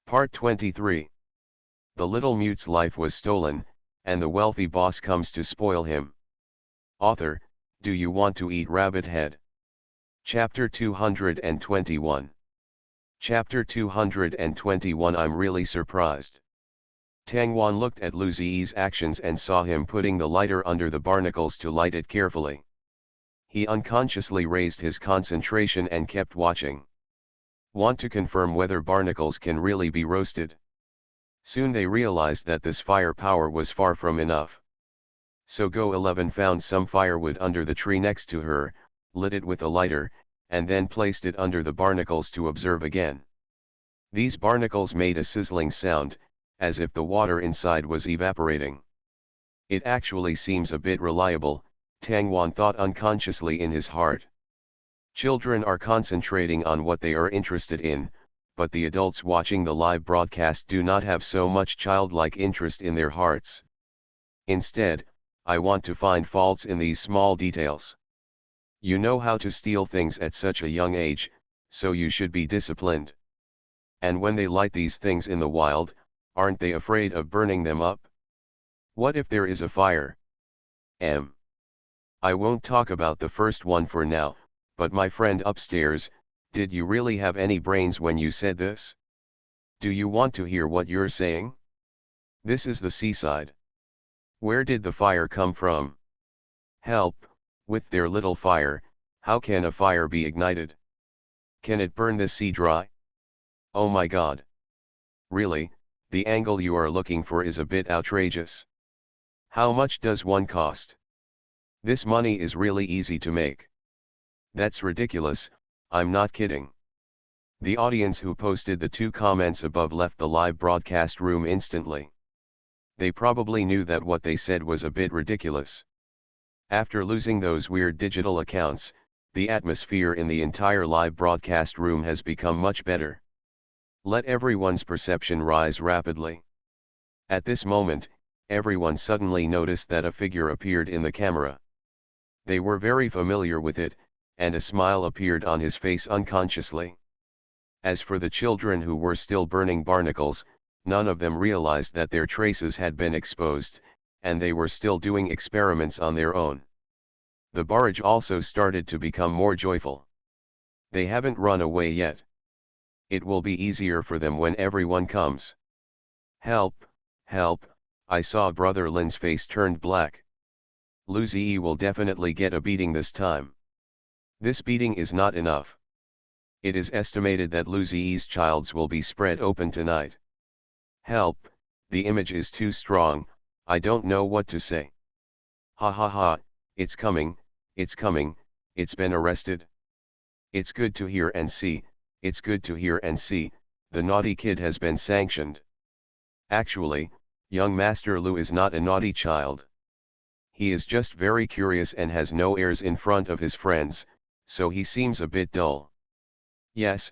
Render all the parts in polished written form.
Part 23. The little mute's life was stolen, and the wealthy boss comes to spoil him. Author, do you want to eat rabbit head? Chapter 221. Chapter 221. I'm really surprised. Tang Wan looked at Lu Ziyi's actions and saw him putting the lighter under the barnacles to light it carefully. He unconsciously raised his concentration and kept watching. Want to confirm whether barnacles can really be roasted. Soon they realized that this firepower was far from enough. So Go 11 found some firewood under the tree next to her, lit it with a lighter, and then placed it under the barnacles to observe again. These barnacles made a sizzling sound, as if the water inside was evaporating. It actually seems a bit reliable, Tang Wan thought unconsciously in his heart. Children are concentrating on what they are interested in, but the adults watching the live broadcast do not have so much childlike interest in their hearts. Instead, I want to find faults in these small details. You know how to steal things at such a young age, so you should be disciplined. And when they light these things in the wild, aren't they afraid of burning them up? What if there is a fire? I won't talk about the first one for now. But my friend upstairs, did you really have any brains when you said this? Do you want to hear what you're saying? This is the seaside. Where did the fire come from? Help, with their little fire, how can a fire be ignited? Can it burn the sea dry? Oh my God. Really, the angle you are looking for is a bit outrageous. How much does one cost? This money is really easy to make. That's ridiculous, I'm not kidding. The audience who posted the 2 comments above left the live broadcast room instantly. They probably knew that what they said was a bit ridiculous. After losing those weird digital accounts, the atmosphere in the entire live broadcast room has become much better. Let everyone's perception rise rapidly. At this moment, everyone suddenly noticed that a figure appeared in the camera. They were very familiar with it, and a smile appeared on his face unconsciously. As for the children who were still burning barnacles, none of them realized that their traces had been exposed, and they were still doing experiments on their own. The barrage also started to become more joyful. They haven't run away yet. It will be easier for them when everyone comes. Help, help, I saw Brother Lin's face turned black. Lu Ziyi will definitely get a beating this time. This beating is not enough. It is estimated that Lu Ziyi's childs will be spread open tonight. Help, the image is too strong, I don't know what to say. Ha ha ha, it's coming, it's been arrested. It's good to hear and see, it's good to hear and see, the naughty kid has been sanctioned. Actually, young Master Lu is not a naughty child. He is just very curious and has no airs in front of his friends, so he seems a bit dull. Yes,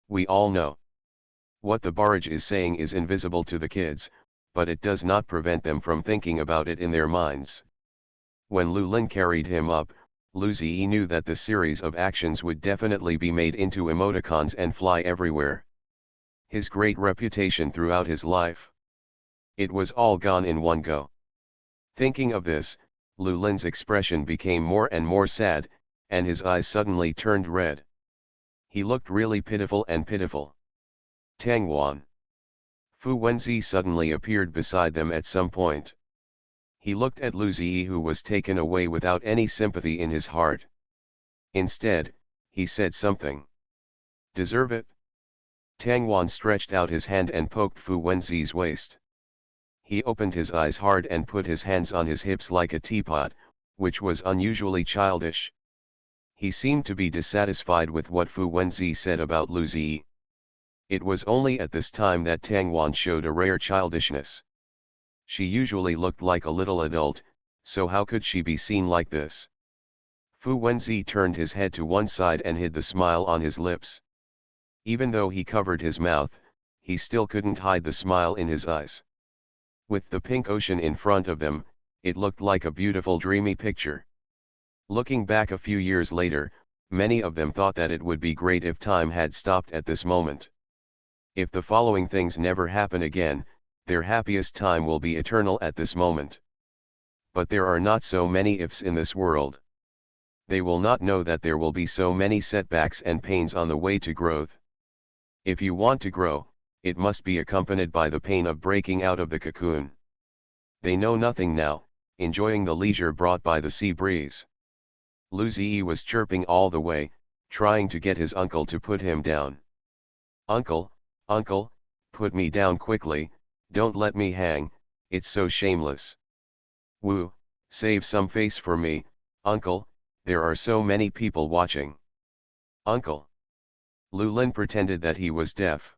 we all know. What the barrage is saying is invisible to the kids, but it does not prevent them from thinking about it in their minds. When Lu Lin carried him up, Lu Ziyi knew that the series of actions would definitely be made into emoticons and fly everywhere. His great reputation throughout his life. It was all gone in one go. Thinking of this, Lu Lin's expression became more and more sad, and his eyes suddenly turned red. He looked really pitiful and pitiful. Tang Wan. Fu Wenzi suddenly appeared beside them at some point. He looked at Lu Ziyi, who was taken away without any sympathy in his heart. Instead, he said something. Deserve it? Tang Wan stretched out his hand and poked Fu Wenzi's waist. He opened his eyes hard and put his hands on his hips like a teapot, which was unusually childish. He seemed to be dissatisfied with what Fu Wenzi said about Lu Ziyi. It was only at this time that Tang Wan showed a rare childishness. She usually looked like a little adult, so how could she be seen like this? Fu Wenzi turned his head to one side and hid the smile on his lips. Even though he covered his mouth, he still couldn't hide the smile in his eyes. With the pink ocean in front of them, it looked like a beautiful dreamy picture. Looking back a few years later, many of them thought that it would be great if time had stopped at this moment. If the following things never happen again, their happiest time will be eternal at this moment. But there are not so many ifs in this world. They will not know that there will be so many setbacks and pains on the way to growth. If you want to grow, it must be accompanied by the pain of breaking out of the cocoon. They know nothing now, enjoying the leisure brought by the sea breeze. Lu Ziyi was chirping all the way, trying to get his uncle to put him down. "Uncle, uncle, put me down quickly, don't let me hang, it's so shameless. Woo, save some face for me, uncle, there are so many people watching." "Uncle." Lu Lin pretended that he was deaf.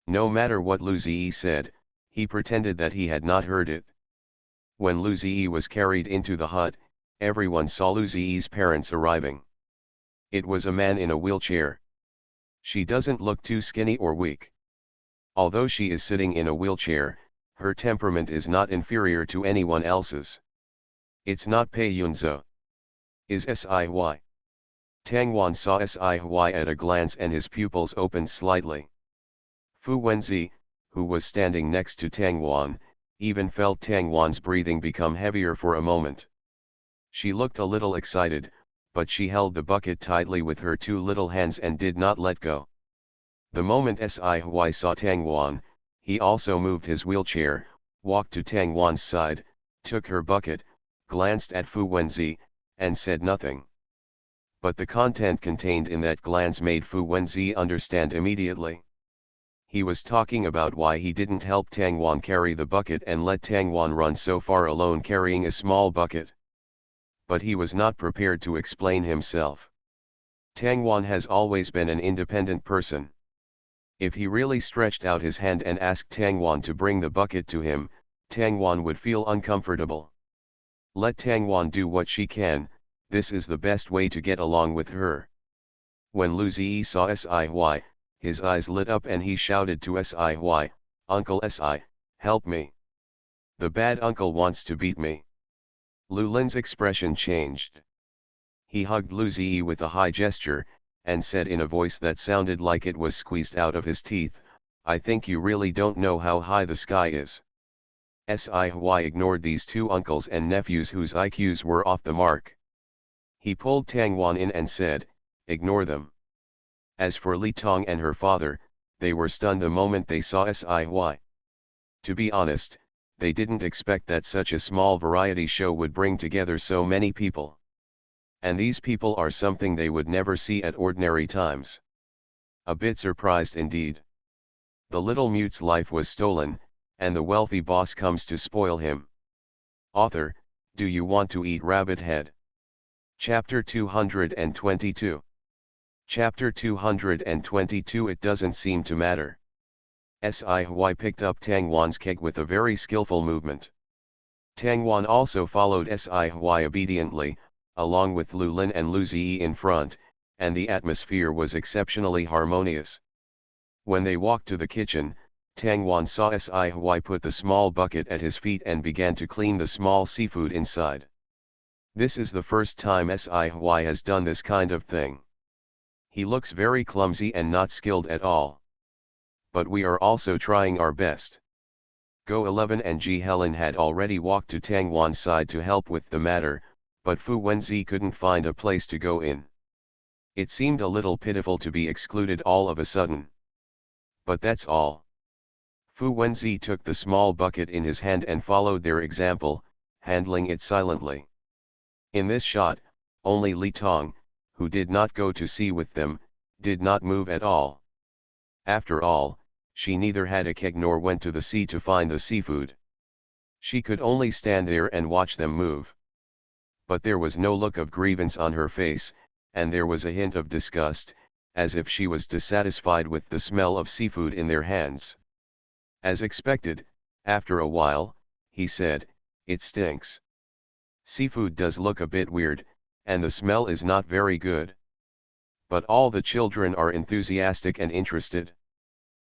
No matter what Lu Ziyi said, he pretended that he had not heard it. When Lu Ziyi was carried into the hut, everyone saw Lu Ziyi's parents arriving. It was a man in a wheelchair. She doesn't look too skinny or weak. Although she is sitting in a wheelchair, her temperament is not inferior to anyone else's. It's not Pei Yunzhou. Is Siy. Tang Wan saw Siy at a glance and his pupils opened slightly. Fu Wenzi, who was standing next to Tang Wan, even felt Tang Wan's breathing become heavier for a moment. She looked a little excited, but she held the bucket tightly with her two little hands and did not let go. The moment Siy saw Tang Wan, he also moved his wheelchair, walked to Tang Wan's side, took her bucket, glanced at Fu Wenzi, and said nothing. But the content contained in that glance made Fu Wenzi understand immediately. He was talking about why he didn't help Tang Wan carry the bucket and let Tang Wan run so far alone carrying a small bucket. But he was not prepared to explain himself. Tang Wan has always been an independent person. If he really stretched out his hand and asked Tang Wan to bring the bucket to him, Tang Wan would feel uncomfortable. Let Tang Wan do what she can, this is the best way to get along with her. When Lu Ziyi saw Siy, his eyes lit up and he shouted to Siy, "Uncle Si, help me. The bad uncle wants to beat me." Lu Lin's expression changed. He hugged Lu Ziyi with a high gesture, and said in a voice that sounded like it was squeezed out of his teeth, "I think you really don't know how high the sky is." Siy ignored these two uncles and nephews whose IQs were off the mark. He pulled Tang Wan in and said, "Ignore them." As for Li Tong and her father, they were stunned the moment they saw Siy. To be honest, they didn't expect that such a small variety show would bring together so many people. And these people are something they would never see at ordinary times. A bit surprised indeed. The little mute's life was stolen, and the wealthy boss comes to spoil him. Author, do you want to eat rabbit head? Chapter 222. Chapter 222. It doesn't seem to matter. Siy picked up Tang Wan's keg with a very skillful movement. Tang Wan also followed Siy obediently, along with Lu Lin and Lu Ziyi in front, and the atmosphere was exceptionally harmonious. When they walked to the kitchen, Tang Wan saw Siy put the small bucket at his feet and began to clean the small seafood inside. This is the first time Siy has done this kind of thing. He looks very clumsy and not skilled at all. But we are also trying our best. Go 11 and Ji Helen had already walked to Tang Wan's side to help with the matter, but Fu Wenzi couldn't find a place to go in. It seemed a little pitiful to be excluded all of a sudden. But that's all. Fu Wenzi took the small bucket in his hand and followed their example, handling it silently. In this shot, only Li Tong, who did not go to sea with them, did not move at all. After all, she neither had a keg nor went to the sea to find the seafood. She could only stand there and watch them move. But there was no look of grievance on her face, and there was a hint of disgust, as if she was dissatisfied with the smell of seafood in their hands. As expected, after a while, he said, "It stinks. Seafood does look a bit weird, and the smell is not very good." But all the children are enthusiastic and interested.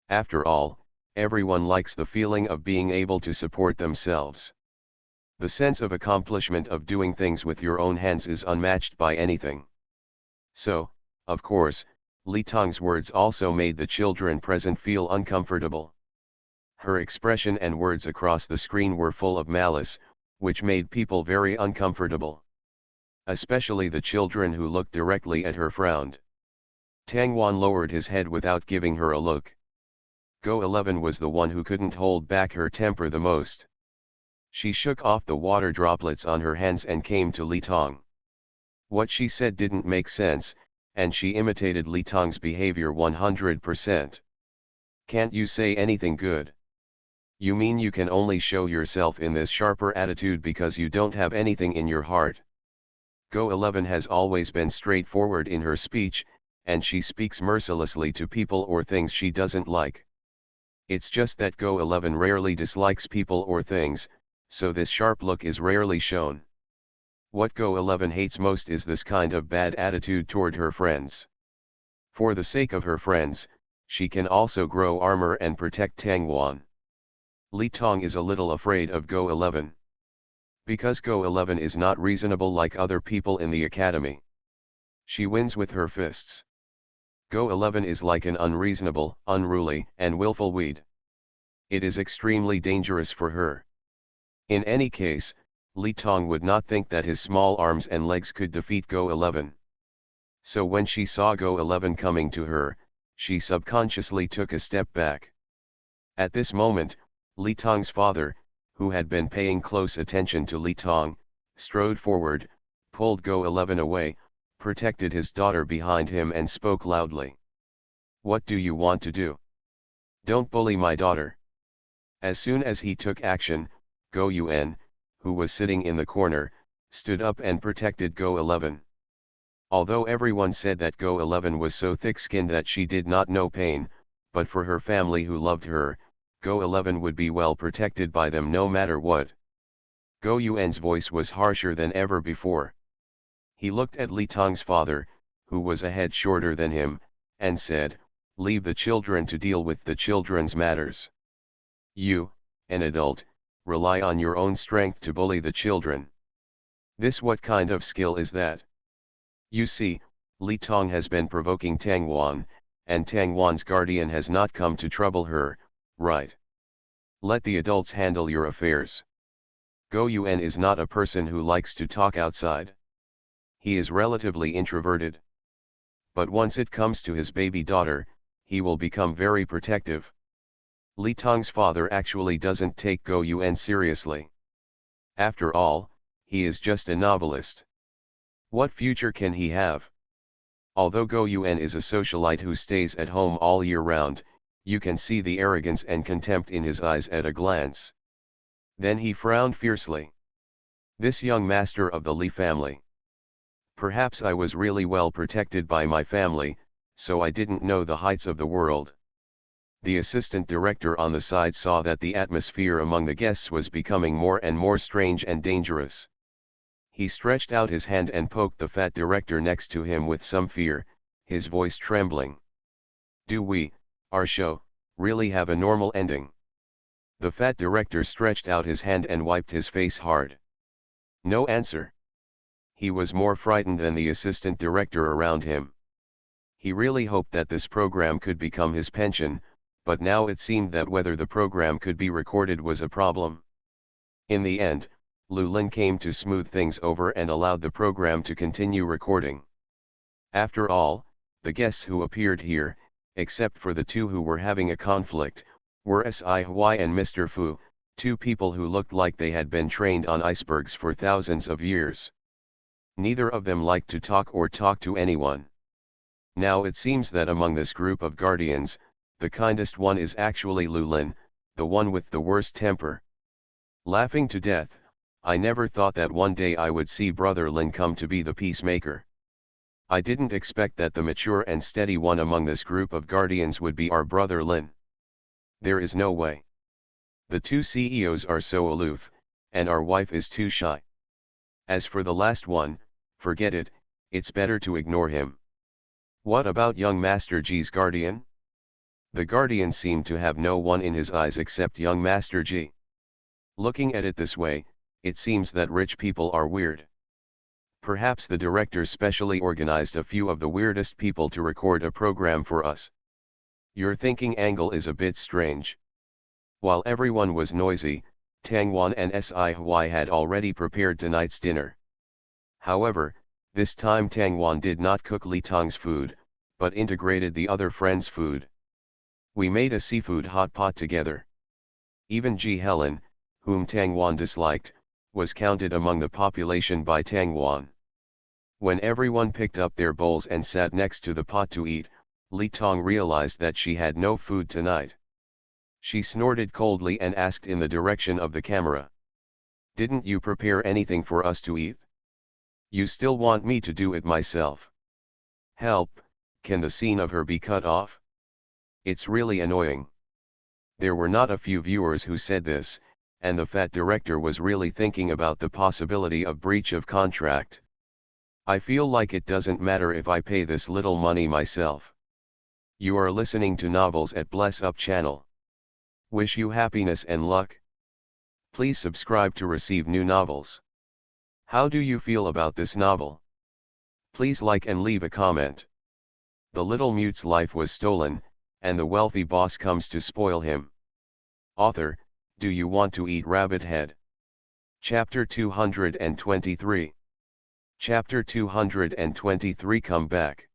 After all, everyone likes the feeling of being able to support themselves. The sense of accomplishment of doing things with your own hands is unmatched by anything. So, of course, Li Tong's words also made the children present feel uncomfortable. Her expression and words across the screen were full of malice, which made people very uncomfortable. Especially the children who looked directly at her frowned. Tang Wan lowered his head without giving her a look. Go 11 was the one who couldn't hold back her temper the most. She shook off the water droplets on her hands and came to Li Tong. What she said didn't make sense, and she imitated Li Tong's behavior 100%. Can't you say anything good? You mean you can only show yourself in this sharper attitude because you don't have anything in your heart? Go 11 has always been straightforward in her speech, and she speaks mercilessly to people or things she doesn't like. It's just that Go 11 rarely dislikes people or things, so this sharp look is rarely shown. What Go 11 hates most is this kind of bad attitude toward her friends. For the sake of her friends, she can also grow armor and protect Tang Wan. Li Tong is a little afraid of Go 11. Because Go 11 is not reasonable like other people in the academy. She wins with her fists. Go 11 is like an unreasonable, unruly, and willful weed. It is extremely dangerous for her. In any case, Li Tong would not think that his small arms and legs could defeat Go 11. So when she saw Go 11 coming to her, she subconsciously took a step back. At this moment, Li Tong's father, who had been paying close attention to Li Tong, strode forward, pulled Go 11 away, protected his daughter behind him and spoke loudly. What do you want to do? Don't bully my daughter. As soon as he took action, Go Yun, who was sitting in the corner, stood up and protected Go 11. Although everyone said that Go 11 was so thick-skinned that she did not know pain, but for her family who loved her, Go 11 would be well protected by them no matter what. Go Yun's voice was harsher than ever before. He looked at Li Tong's father, who was a head shorter than him, and said, "Leave the children to deal with the children's matters. You, an adult, rely on your own strength to bully the children. This what kind of skill is that? You see, Li Tong has been provoking Tang Wan, and Tang Wan's guardian has not come to trouble her, right? Let the adults handle your affairs. Go Yun is not a person who likes to talk outside. He is relatively introverted. But once it comes to his baby daughter, he will become very protective." Li Tong's father actually doesn't take Go Yun seriously. After all, he is just a novelist. What future can he have? Although Go Yun is a socialite who stays at home all year round, you can see the arrogance and contempt in his eyes at a glance. Then he frowned fiercely. This young master of the Li family. Perhaps I was really well protected by my family, so I didn't know the heights of the world. The assistant director on the side saw that the atmosphere among the guests was becoming more and more strange and dangerous. He stretched out his hand and poked the fat director next to him with some fear, his voice trembling. "Do we, our show, really have a normal ending?" The fat director stretched out his hand and wiped his face hard. No answer. He was more frightened than the assistant director around him. He really hoped that this program could become his pension, but now it seemed that whether the program could be recorded was a problem. In the end, Lu Lin came to smooth things over and allowed the program to continue recording. After all, the guests who appeared here, except for the two who were having a conflict, were Sci-fi and Mr. Fu, two people who looked like they had been trained on icebergs for thousands of years. Neither of them liked to talk or talk to anyone. Now it seems that among this group of guardians, the kindest one is actually Lu Lin, the one with the worst temper. Laughing to death, I never thought that one day I would see Brother Lin come to be the peacemaker. I didn't expect that the mature and steady one among this group of guardians would be our Brother Lin. There is no way. The two CEOs are so aloof, and our wife is too shy. As for the last one, forget it, it's better to ignore him. What about young Master G's guardian? The guardian seemed to have no one in his eyes except young Master G. Looking at it this way, it seems that rich people are weird. Perhaps the director specially organized a few of the weirdest people to record a program for us. Your thinking angle is a bit strange. While everyone was noisy, Tangwan and Sci-fi had already prepared tonight's dinner. However, this time Tangwan did not cook Li Tong's food, but integrated the other friend's food. We made a seafood hot pot together. Even Ji Helen, whom Tangwan disliked, was counted among the population by Tangwan. When everyone picked up their bowls and sat next to the pot to eat, Li Tong realized that she had no food tonight. She snorted coldly and asked in the direction of the camera. "Didn't you prepare anything for us to eat? You still want me to do it myself? Help, can the scene of her be cut off? It's really annoying." There were not a few viewers who said this, and the fat director was really thinking about the possibility of breach of contract. "I feel like it doesn't matter if I pay this little money myself." You are listening to Novels at Bless Up channel. Wish you happiness and luck. Please subscribe to receive new novels. How do you feel about this novel? Please like and leave a comment. The little mute's life was stolen, and the wealthy boss comes to spoil him. Author, do you want to eat rabbit head? Chapter 223. Chapter 223 Come back.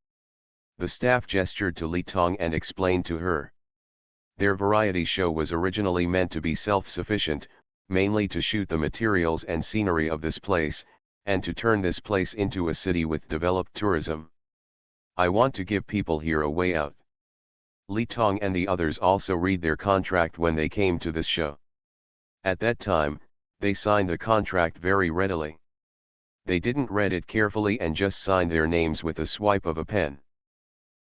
The staff gestured to Li Tong and explained to her. Their variety show was originally meant to be self-sufficient, mainly to shoot the materials and scenery of this place, and to turn this place into a city with developed tourism. I want to give people here a way out. Li Tong and the others also read their contract when they came to this show. At that time, they signed the contract very readily. They didn't read it carefully and just signed their names with a swipe of a pen.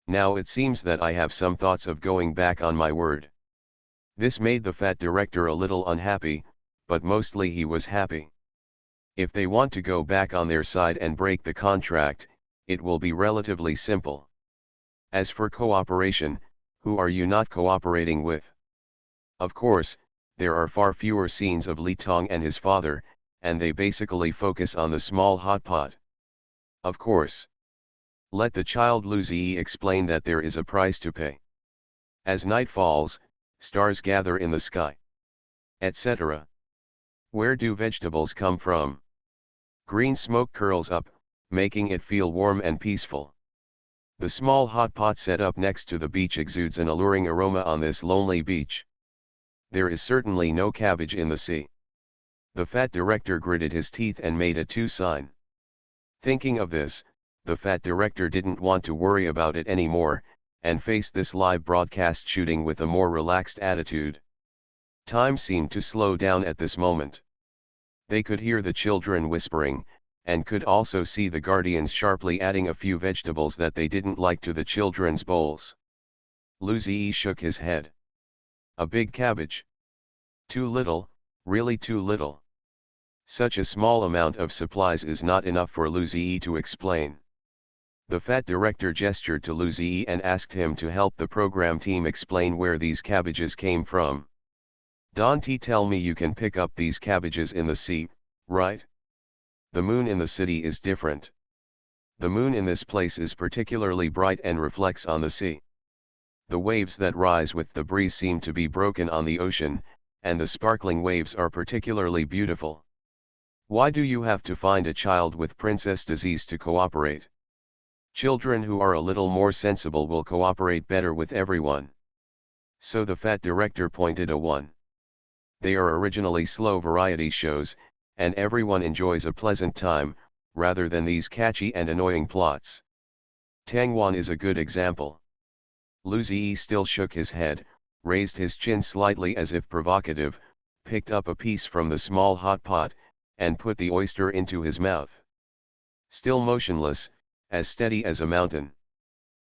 Now it seems that I have some thoughts of going back on my word. This made the fat director a little unhappy, but mostly he was happy. If they want to go back on their side and break the contract, it will be relatively simple. As for cooperation, who are you not cooperating with? Of course, there are far fewer scenes of Li Tong and his father, and they basically focus on the small hot pot. Of course. Let the child Lu Ziyi explain that there is a price to pay. As night falls, stars gather in the sky, etc. Where do vegetables come from? Green smoke curls up, making it feel warm and peaceful. The small hot pot set up next to the beach exudes an alluring aroma on this lonely beach. There is certainly no cabbage in the sea. The fat director gritted his teeth and made a 2 sign. Thinking of this, the fat director didn't want to worry about it anymore, and faced this live broadcast shooting with a more relaxed attitude. Time seemed to slow down at this moment. They could hear the children whispering, and could also see the guardians sharply adding a few vegetables that they didn't like to the children's bowls. Lu Ziyi shook his head. A big cabbage. Too little, really too little. Such a small amount of supplies is not enough for Lu Ziyi to explain. The fat director gestured to Lu Ziyi and asked him to help the program team explain where these cabbages came from. Don't tell me you can pick up these cabbages in the sea, right? The moon in the city is different. The moon in this place is particularly bright and reflects on the sea. The waves that rise with the breeze seem to be broken on the ocean, and the sparkling waves are particularly beautiful. Why do you have to find a child with princess disease to cooperate? Children who are a little more sensible will cooperate better with everyone. So the fat director pointed a 1. They are originally slow variety shows, and everyone enjoys a pleasant time, rather than these catchy and annoying plots. Tangwan is a good example. Lu Ziyi still shook his head, raised his chin slightly as if provocative, picked up a piece from the small hot pot, and put the oyster into his mouth. Still motionless, as steady as a mountain.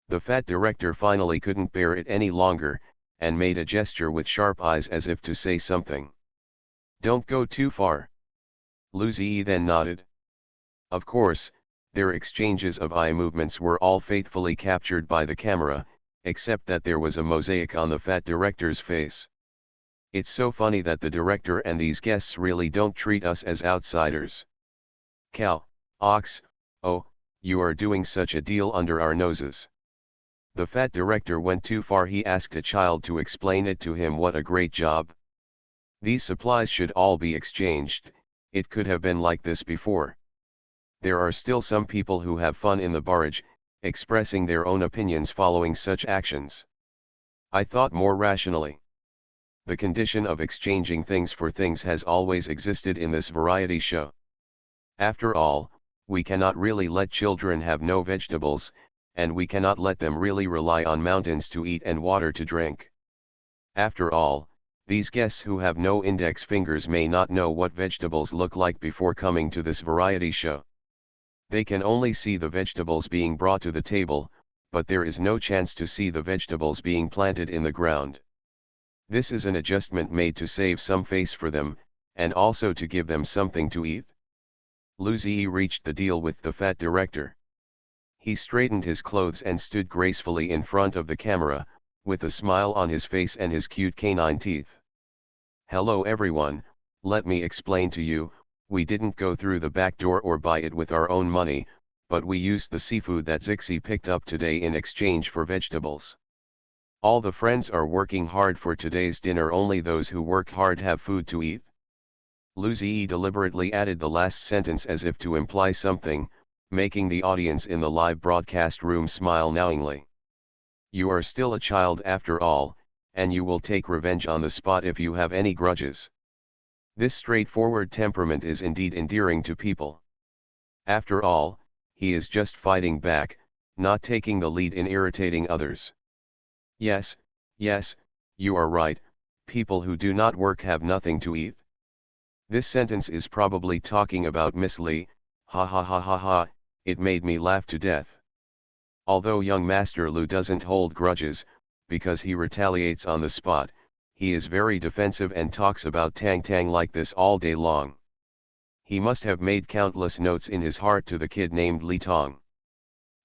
The fat director finally couldn't bear it any longer, and made a gesture with sharp eyes as if to say something. Don't go too far. Lu Ziyi then nodded. Of course, their exchanges of eye movements were all faithfully captured by the camera, except that there was a mosaic on the fat director's face. It's so funny that the director and these guests really don't treat us as outsiders. Cow, ox, "Oh, you are doing such a deal under our noses." The fat director went too far. He asked a child to explain it to him. What a great job. These supplies should all be exchanged. It could have been like this before. There are still some people who have fun in the barrage, expressing their own opinions following such actions. I thought more rationally. The condition of exchanging things for things has always existed in this variety show. After all, we cannot really let children have no vegetables, and we cannot let them really rely on mountains to eat and water to drink. After all, these guests who have no index fingers may not know what vegetables look like before coming to this variety show. They can only see the vegetables being brought to the table, but there is no chance to see the vegetables being planted in the ground. This is an adjustment made to save some face for them, and also to give them something to eat. Luzi reached the deal with the fat director. He straightened his clothes and stood gracefully in front of the camera, with a smile on his face and his cute canine teeth. "Hello everyone, let me explain to you, we didn't go through the back door or buy it with our own money, but we used the seafood that Zixi picked up today in exchange for vegetables. All the friends are working hard for today's dinner. Only those who work hard have food to eat." Luzi deliberately added the last sentence as if to imply something, making the audience in the live broadcast room smile knowingly. You are still a child after all, and you will take revenge on the spot if you have any grudges. This straightforward temperament is indeed endearing to people. After all, he is just fighting back, not taking the lead in irritating others. Yes, yes, you are right, people who do not work have nothing to eat. This sentence is probably talking about Miss Lee. Ha ha ha ha ha, it made me laugh to death. Although young Master Lu doesn't hold grudges, because he retaliates on the spot, he is very defensive and talks about Tang Tang like this all day long. He must have made countless notes in his heart to the kid named Li Tong.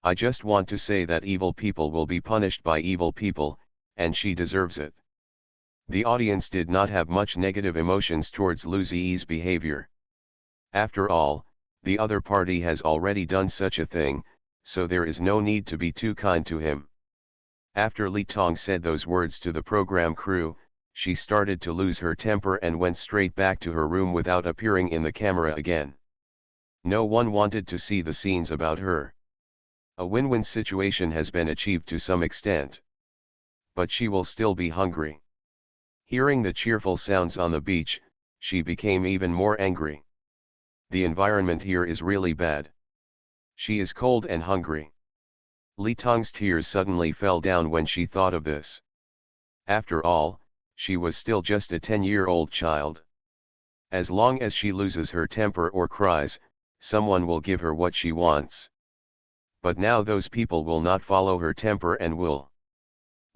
I just want to say that evil people will be punished by evil people, and she deserves it. The audience did not have much negative emotions towards Lu Ziyi's behavior. After all, the other party has already done such a thing, so there is no need to be too kind to him. After Li Tong said those words to the program crew, she started to lose her temper and went straight back to her room without appearing in the camera again. No one wanted to see the scenes about her. A win-win situation has been achieved to some extent. But she will still be hungry. Hearing the cheerful sounds on the beach, she became even more angry. The environment here is really bad. She is cold and hungry. Li Tong's tears suddenly fell down when she thought of this. After all, she was still just a 10-year-old child. As long as she loses her temper or cries, someone will give her what she wants. But now those people will not follow her temper and will.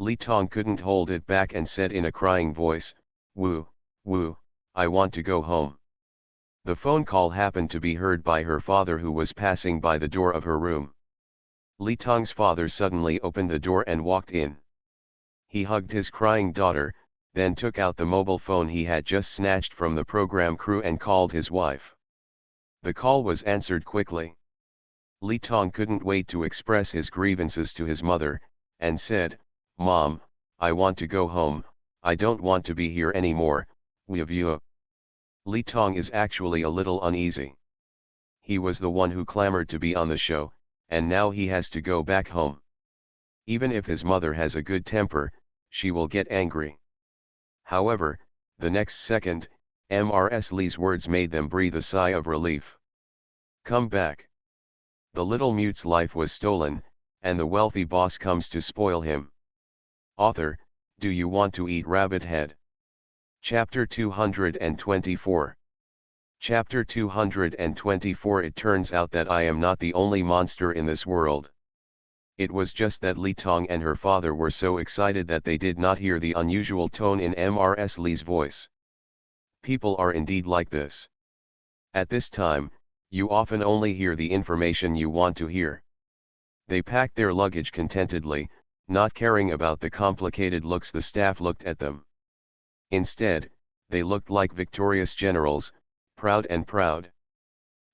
Li Tong couldn't hold it back and said in a crying voice, "Woo, woo, I want to go home." The phone call happened to be heard by her father, who was passing by the door of her room. Li Tong's father suddenly opened the door and walked in. He hugged his crying daughter, then took out the mobile phone he had just snatched from the program crew and called his wife. The call was answered quickly. Li Tong couldn't wait to express his grievances to his mother, and said, "Mom, I want to go home, I don't want to be here anymore, you." Li Tong is actually a little uneasy. He was the one who clamored to be on the show, and now he has to go back home. Even if his mother has a good temper, she will get angry. However, the next second, Mrs. Lee's words made them breathe a sigh of relief. Come back. The little mute's life was stolen, and the wealthy boss comes to spoil him. Author, do you want to eat rabbit head? Chapter 224. Chapter 224. It turns out that I am not the only monster in this world. It was just that Li Tong and her father were so excited that they did not hear the unusual tone in Mrs. Lee's voice. People are indeed like this. At this time, you often only hear the information you want to hear. They packed their luggage contentedly, not caring about the complicated looks the staff looked at them. Instead, they looked like victorious generals, proud and proud.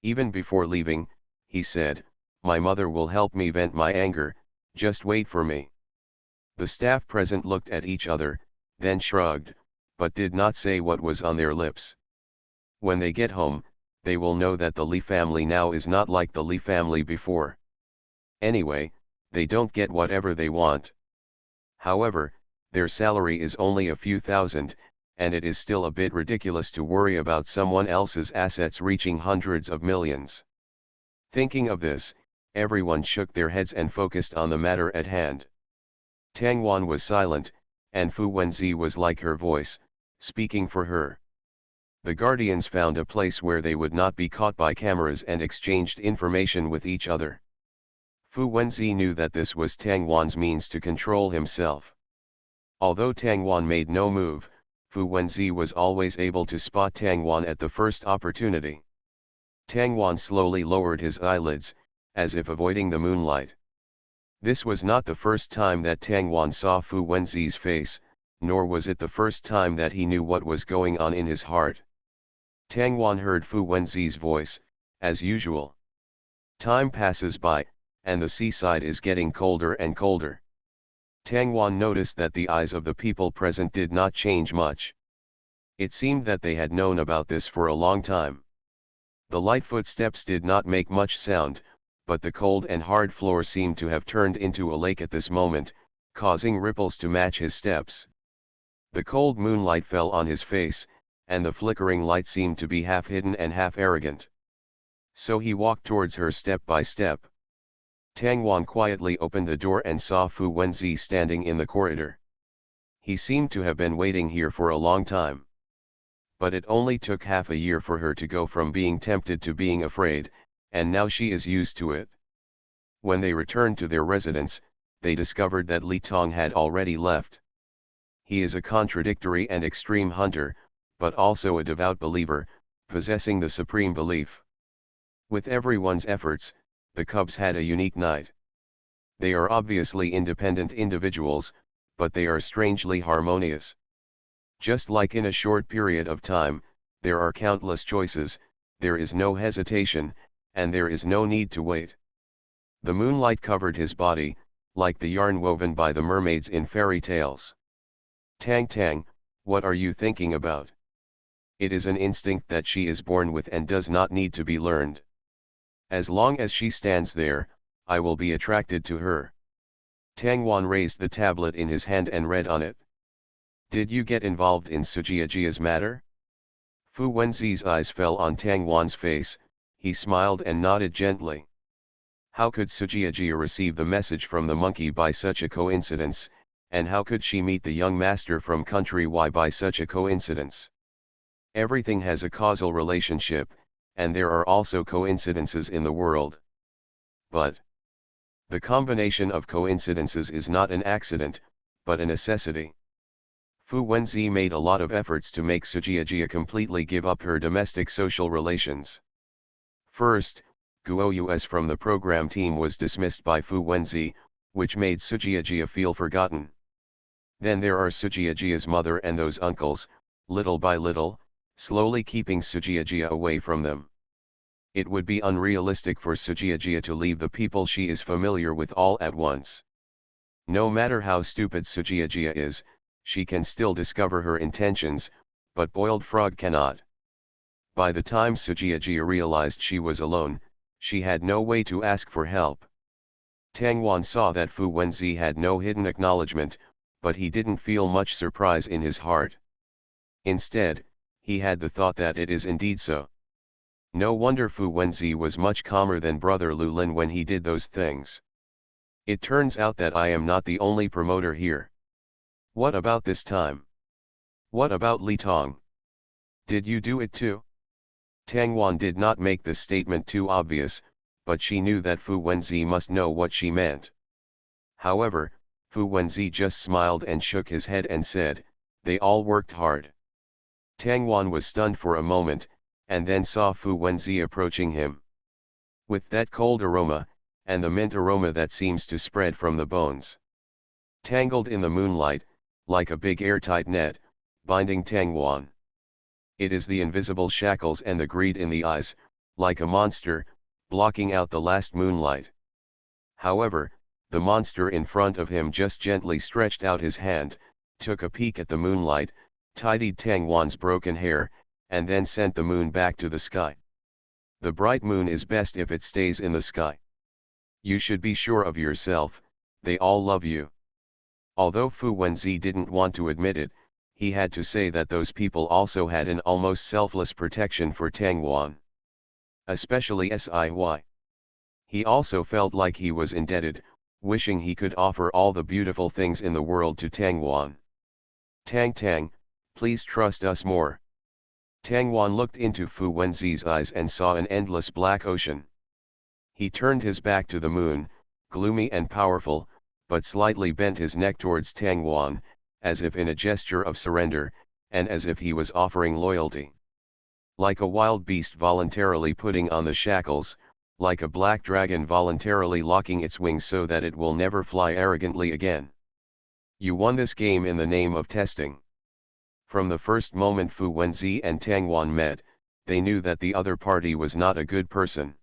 Even before leaving, he said, my mother will help me vent my anger, just wait for me. The staff present looked at each other, then shrugged, but did not say what was on their lips. When they get home, they will know that the Lee family now is not like the Lee family before. Anyway, they don't get whatever they want. However, their salary is only a few thousand, and it is still a bit ridiculous to worry about someone else's assets reaching hundreds of millions. Thinking of this, everyone shook their heads and focused on the matter at hand. Tang Wan was silent, and Fu Wenzi was like her voice, speaking for her. The guardians found a place where they would not be caught by cameras and exchanged information with each other. Fu Wenzi knew that this was Tang Wan's means to control himself. Although Tang Wan made no move, Fu Wenzi was always able to spot Tang Wan at the first opportunity. Tang Wan slowly lowered his eyelids, as if avoiding the moonlight. This was not the first time that Tang Wan saw Fu Wenzi's face, nor was it the first time that he knew what was going on in his heart. Tang Wan heard Fu Wenzi's voice, as usual. Time passes by, and the seaside is getting colder and colder. Tang Wan noticed that the eyes of the people present did not change much. It seemed that they had known about this for a long time. The light footsteps did not make much sound, but the cold and hard floor seemed to have turned into a lake at this moment, causing ripples to match his steps. The cold moonlight fell on his face, and the flickering light seemed to be half hidden and half arrogant. So he walked towards her step by step. Tang Wan quietly opened the door and saw Fu Wenzi standing in the corridor. He seemed to have been waiting here for a long time. But it only took half a year for her to go from being tempted to being afraid, and now she is used to it. When they returned to their residence, they discovered that Li Tong had already left. He is a contradictory and extreme hunter, but also a devout believer, possessing the supreme belief. With everyone's efforts, the cubs had a unique night. They are obviously independent individuals, but they are strangely harmonious. Just like in a short period of time, there are countless choices, there is no hesitation, and there is no need to wait. The moonlight covered his body, like the yarn woven by the mermaids in fairy tales. Tang Tang, what are you thinking about? It is an instinct that she is born with and does not need to be learned. As long as she stands there, I will be attracted to her. Tang Wan raised the tablet in his hand and read on it. Did you get involved in Sujiajia's matter? Fu Wenzi's eyes fell on Tang Wan's face, he smiled and nodded gently. How could Sujiajia receive the message from the monkey by such a coincidence, and how could she meet the young master from country Y by such a coincidence? Everything has a causal relationship, and there are also coincidences in the world. But the combination of coincidences is not an accident, but a necessity. Fu Wenzi made a lot of efforts to make Sujiajia completely give up her domestic social relations. First, Guo Yus from the program team was dismissed by Fu Wenzi, which made Sujiajia feel forgotten. Then there are Sujiajia's mother and those uncles, little by little, slowly keeping Sujiajia away from them. It would be unrealistic for Sujiajia to leave the people she is familiar with all at once. No matter how stupid Sujiajia is, she can still discover her intentions, but Boiled Frog cannot. By the time Sujiajia realized she was alone, she had no way to ask for help. Tang Wan saw that Fu Wenzi had no hidden acknowledgement, but he didn't feel much surprise in his heart. Instead, he had the thought that it is indeed so. No wonder Fu Wenzi was much calmer than Brother Lu Lin when he did those things. It turns out that I am not the only promoter here. What about this time? What about Li Tong? Did you do it too? Tang Wan did not make the statement too obvious, but she knew that Fu Wenzi must know what she meant. However, Fu Wenzi just smiled and shook his head and said, they all worked hard. Tang Wan was stunned for a moment, and then saw Fu Wenzi approaching him. With that cold aroma, and the mint aroma that seems to spread from the bones. Tangled in the moonlight, like a big airtight net, binding Tang Wan. It is the invisible shackles and the greed in the eyes, like a monster, blocking out the last moonlight. However, the monster in front of him just gently stretched out his hand, took a peek at the moonlight, tidied Tang Wan's broken hair, and then sent the moon back to the sky. The bright moon is best if it stays in the sky. You should be sure of yourself, they all love you. Although Fu Wenzi didn't want to admit it, he had to say that those people also had an almost selfless protection for Tang Wan. Especially Sci-fi. He also felt like he was indebted, wishing he could offer all the beautiful things in the world to Tang Wan. Tang, please trust us more. Tang Wan looked into Fu Wenzi's eyes and saw an endless black ocean. He turned his back to the moon, gloomy and powerful, but slightly bent his neck towards Tang Wan, as if in a gesture of surrender, and as if he was offering loyalty. Like a wild beast voluntarily putting on the shackles, like a black dragon voluntarily locking its wings so that it will never fly arrogantly again. You won this game in the name of testing. From the first moment Fu Wenzi and Tang Wan met, they knew that the other party was not a good person.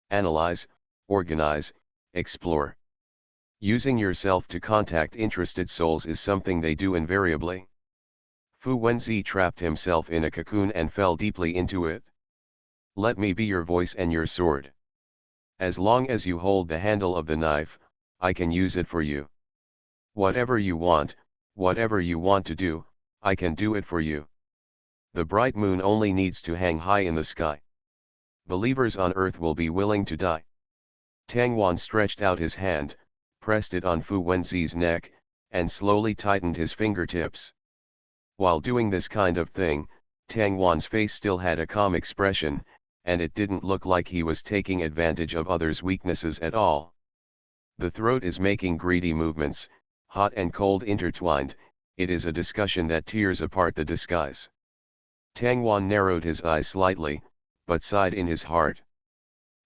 Analyze, organize, explore. Using yourself to contact interested souls is something they do invariably. Fu Wenzi trapped himself in a cocoon and fell deeply into it. Let me be your voice and your sword. As long as you hold the handle of the knife, I can use it for you. Whatever you want to do, I can do it for you. The bright moon only needs to hang high in the sky. Believers on earth will be willing to die. Tang Wan stretched out his hand, pressed it on Fu Wenzi's neck, and slowly tightened his fingertips. While doing this kind of thing, Tang Wan's face still had a calm expression, and it didn't look like he was taking advantage of others' weaknesses at all. The throat is making greedy movements, hot and cold intertwined. It is a discussion that tears apart the disguise. Tang Wan narrowed his eyes slightly, but sighed in his heart.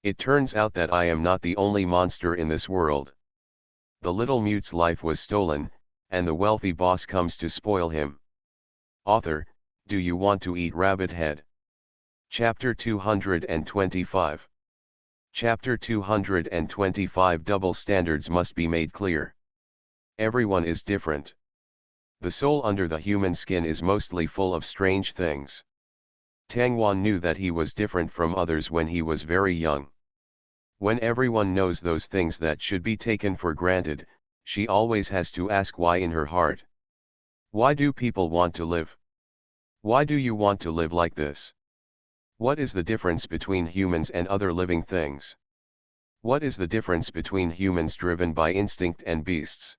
It turns out that I am not the only monster in this world. The little mute's life was stolen, and the wealthy boss comes to spoil him. Author, do you want to eat rabbit head? Chapter 225. Chapter 225. Double standards must be made clear. Everyone is different. The soul under the human skin is mostly full of strange things. Tang Wan knew that he was different from others when he was very young. When everyone knows those things that should be taken for granted, she always has to ask why in her heart. Why do people want to live? Why do you want to live like this? What is the difference between humans and other living things? What is the difference between humans driven by instinct and beasts?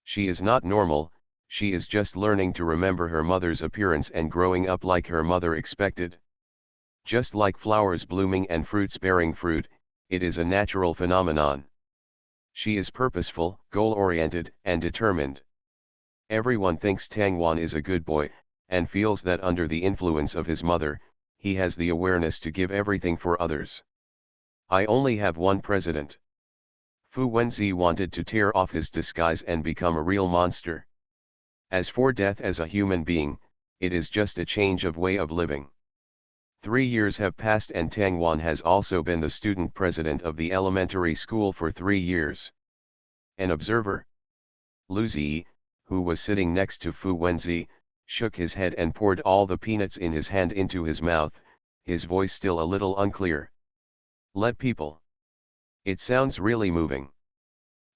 She is not normal, she is just learning to remember her mother's appearance and growing up like her mother expected. Just like flowers blooming and fruits bearing fruit, it is a natural phenomenon. She is purposeful, goal-oriented, and determined. Everyone thinks Tang Wan is a good boy, and feels that under the influence of his mother, he has the awareness to give everything for others. I only have one president. Fu Wenzi wanted to tear off his disguise and become a real monster. As for death as a human being, it is just a change of way of living. 3 years have passed and Tang Wan has also been the student president of the elementary school for 3 years. An observer, Lu Zi, who was sitting next to Fu Wenzi, shook his head and poured all the peanuts in his hand into his mouth, his voice still a little unclear. Let people. It sounds really moving.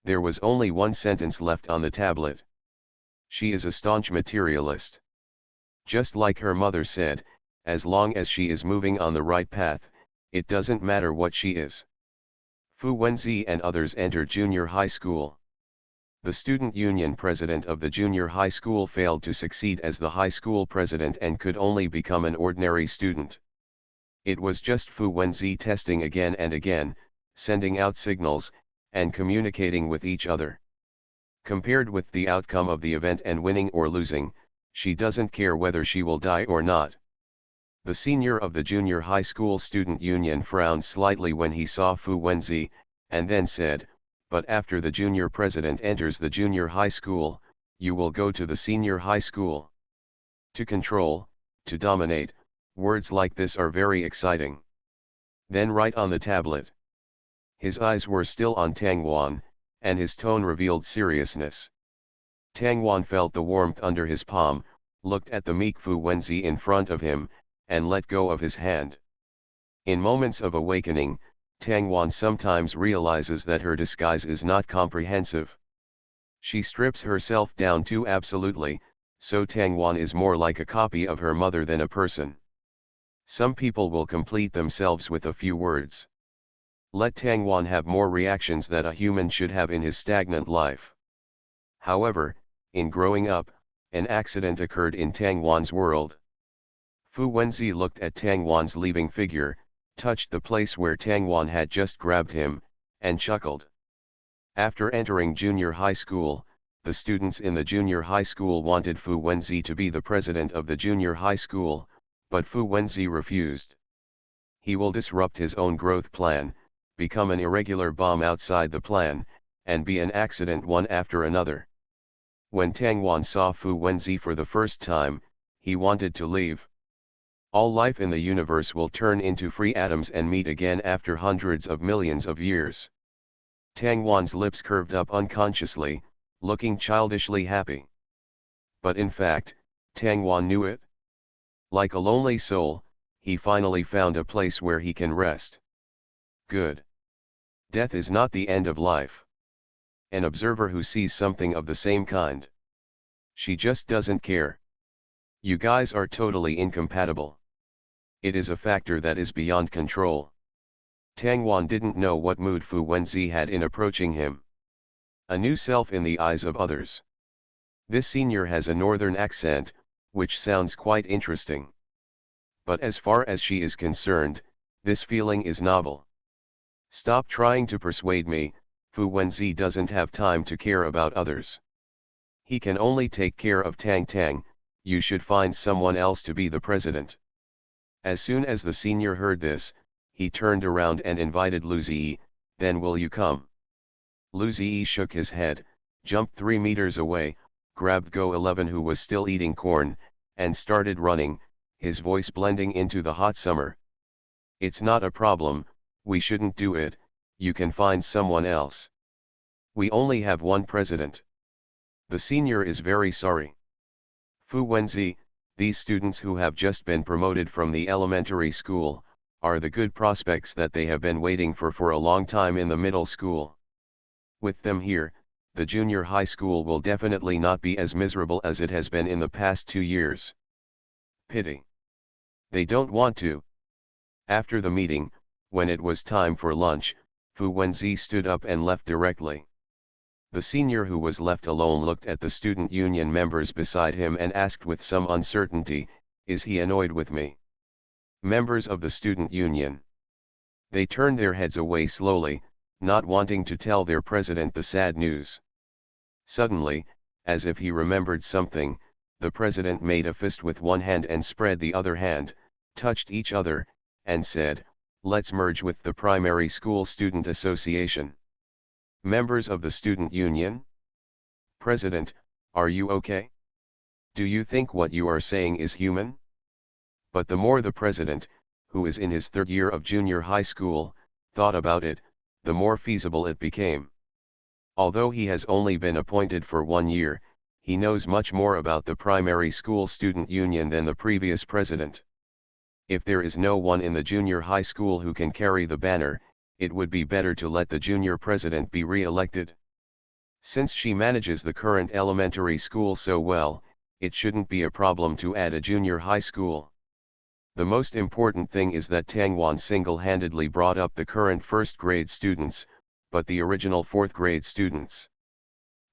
There was only one sentence left on the tablet. She is a staunch materialist. Just like her mother said, as long as she is moving on the right path, it doesn't matter what she is. Fu Wenzi and others entered junior high school. The student union president of the junior high school failed to succeed as the high school president and could only become an ordinary student. It was just Fu Wenzi testing again and again, sending out signals, and communicating with each other. Compared with the outcome of the event and winning or losing, she doesn't care whether she will die or not. The senior of the junior high school student union frowned slightly when he saw Fu Wenzi, and then said, "But after the junior president enters the junior high school, you will go to the senior high school." To control, to dominate, words like this are very exciting. Then write on the tablet. His eyes were still on Tang Wan, and his tone revealed seriousness. Tang Wan felt the warmth under his palm, looked at the meek Fu Wenzi in front of him, and let go of his hand. In moments of awakening, Tang Wan sometimes realizes that her disguise is not comprehensive. She strips herself down too absolutely, so Tang Wan is more like a copy of her mother than a person. Some people will complete themselves with a few words. Let Tang Wan have more reactions that a human should have in his stagnant life. However, in growing up, an accident occurred in Tang Wan's world. Fu Wenzi looked at Tang Wan's leaving figure, touched the place where Tang Wan had just grabbed him, and chuckled. After entering junior high school, the students in the junior high school wanted Fu Wenzi to be the president of the junior high school, but Fu Wenzi refused. He will disrupt his own growth plan, become an irregular bomb outside the plan, and be an accident one after another. When Tang Wan saw Fu Wenzi for the first time, he wanted to leave. All life in the universe will turn into free atoms and meet again after hundreds of millions of years. Tang Wan's lips curved up unconsciously, looking childishly happy. But in fact, Tang Wan knew it. Like a lonely soul, he finally found a place where he can rest. Good. Death is not the end of life. An observer who sees something of the same kind. She just doesn't care. You guys are totally incompatible. It is a factor that is beyond control. Tang Wan didn't know what mood Fu Wenzi had in approaching him. A new self in the eyes of others. This senior has a northern accent, which sounds quite interesting. But as far as she is concerned, this feeling is novel. Stop trying to persuade me, Fu Wenzi doesn't have time to care about others. He can only take care of Tang Tang. You should find someone else to be the president. As soon as the senior heard this, he turned around and invited Lu Ziyi, then will you come? Lu Ziyi shook his head, jumped 3 meters away, grabbed Go 11 who was still eating corn, and started running, his voice blending into the hot summer. It's not a problem, we shouldn't do it, you can find someone else. We only have one president. The senior is very sorry. Fu Wenzi, these students who have just been promoted from the elementary school, are the good prospects that they have been waiting for a long time in the middle school. With them here, the junior high school will definitely not be as miserable as it has been in the past 2 years. Pity. They don't want to. After the meeting, when it was time for lunch, Fu Wenzi stood up and left directly. The senior who was left alone looked at the student union members beside him and asked with some uncertainty, is he annoyed with me? Members of the student union. They turned their heads away slowly, not wanting to tell their president the sad news. Suddenly, as if he remembered something, the president made a fist with one hand and spread the other hand, touched each other, and said, let's merge with the primary school student association. Members of the student union? President, are you okay? Do you think what you are saying is human? But the more the president, who is in his 3rd year of junior high school, thought about it, the more feasible it became. Although he has only been appointed for 1 year, he knows much more about the primary school student union than the previous president. If there is no one in the junior high school who can carry the banner, it would be better to let the junior president be re-elected. Since she manages the current elementary school so well, it shouldn't be a problem to add a junior high school. The most important thing is that Tang Wan single-handedly brought up the current 1st grade students, but the original 4th grade students.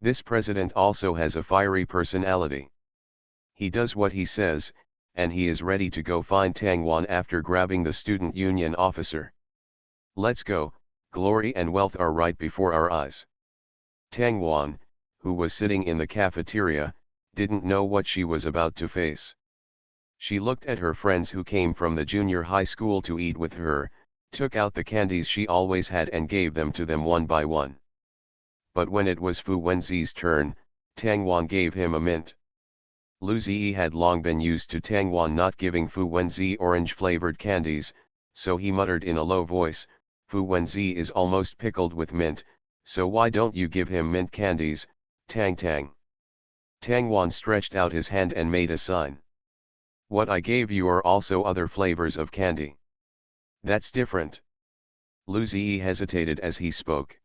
This president also has a fiery personality. He does what he says, and he is ready to go find Tang Wan after grabbing the student union officer. Let's go, glory and wealth are right before our eyes. Tang Wan, who was sitting in the cafeteria, didn't know what she was about to face. She looked at her friends who came from the junior high school to eat with her, took out the candies she always had and gave them to them one by one. But when it was Fu Wenzi's turn, Tang Wan gave him a mint. Lu Ziyi had long been used to Tang Wan not giving Fu Wenzi orange-flavored candies, so he muttered in a low voice, Fu Wenzi is almost pickled with mint, so why don't you give him mint candies, Tang Tang. Tang Wan stretched out his hand and made a sign. What I gave you are also other flavors of candy. That's different. Lu Ziyi hesitated as he spoke.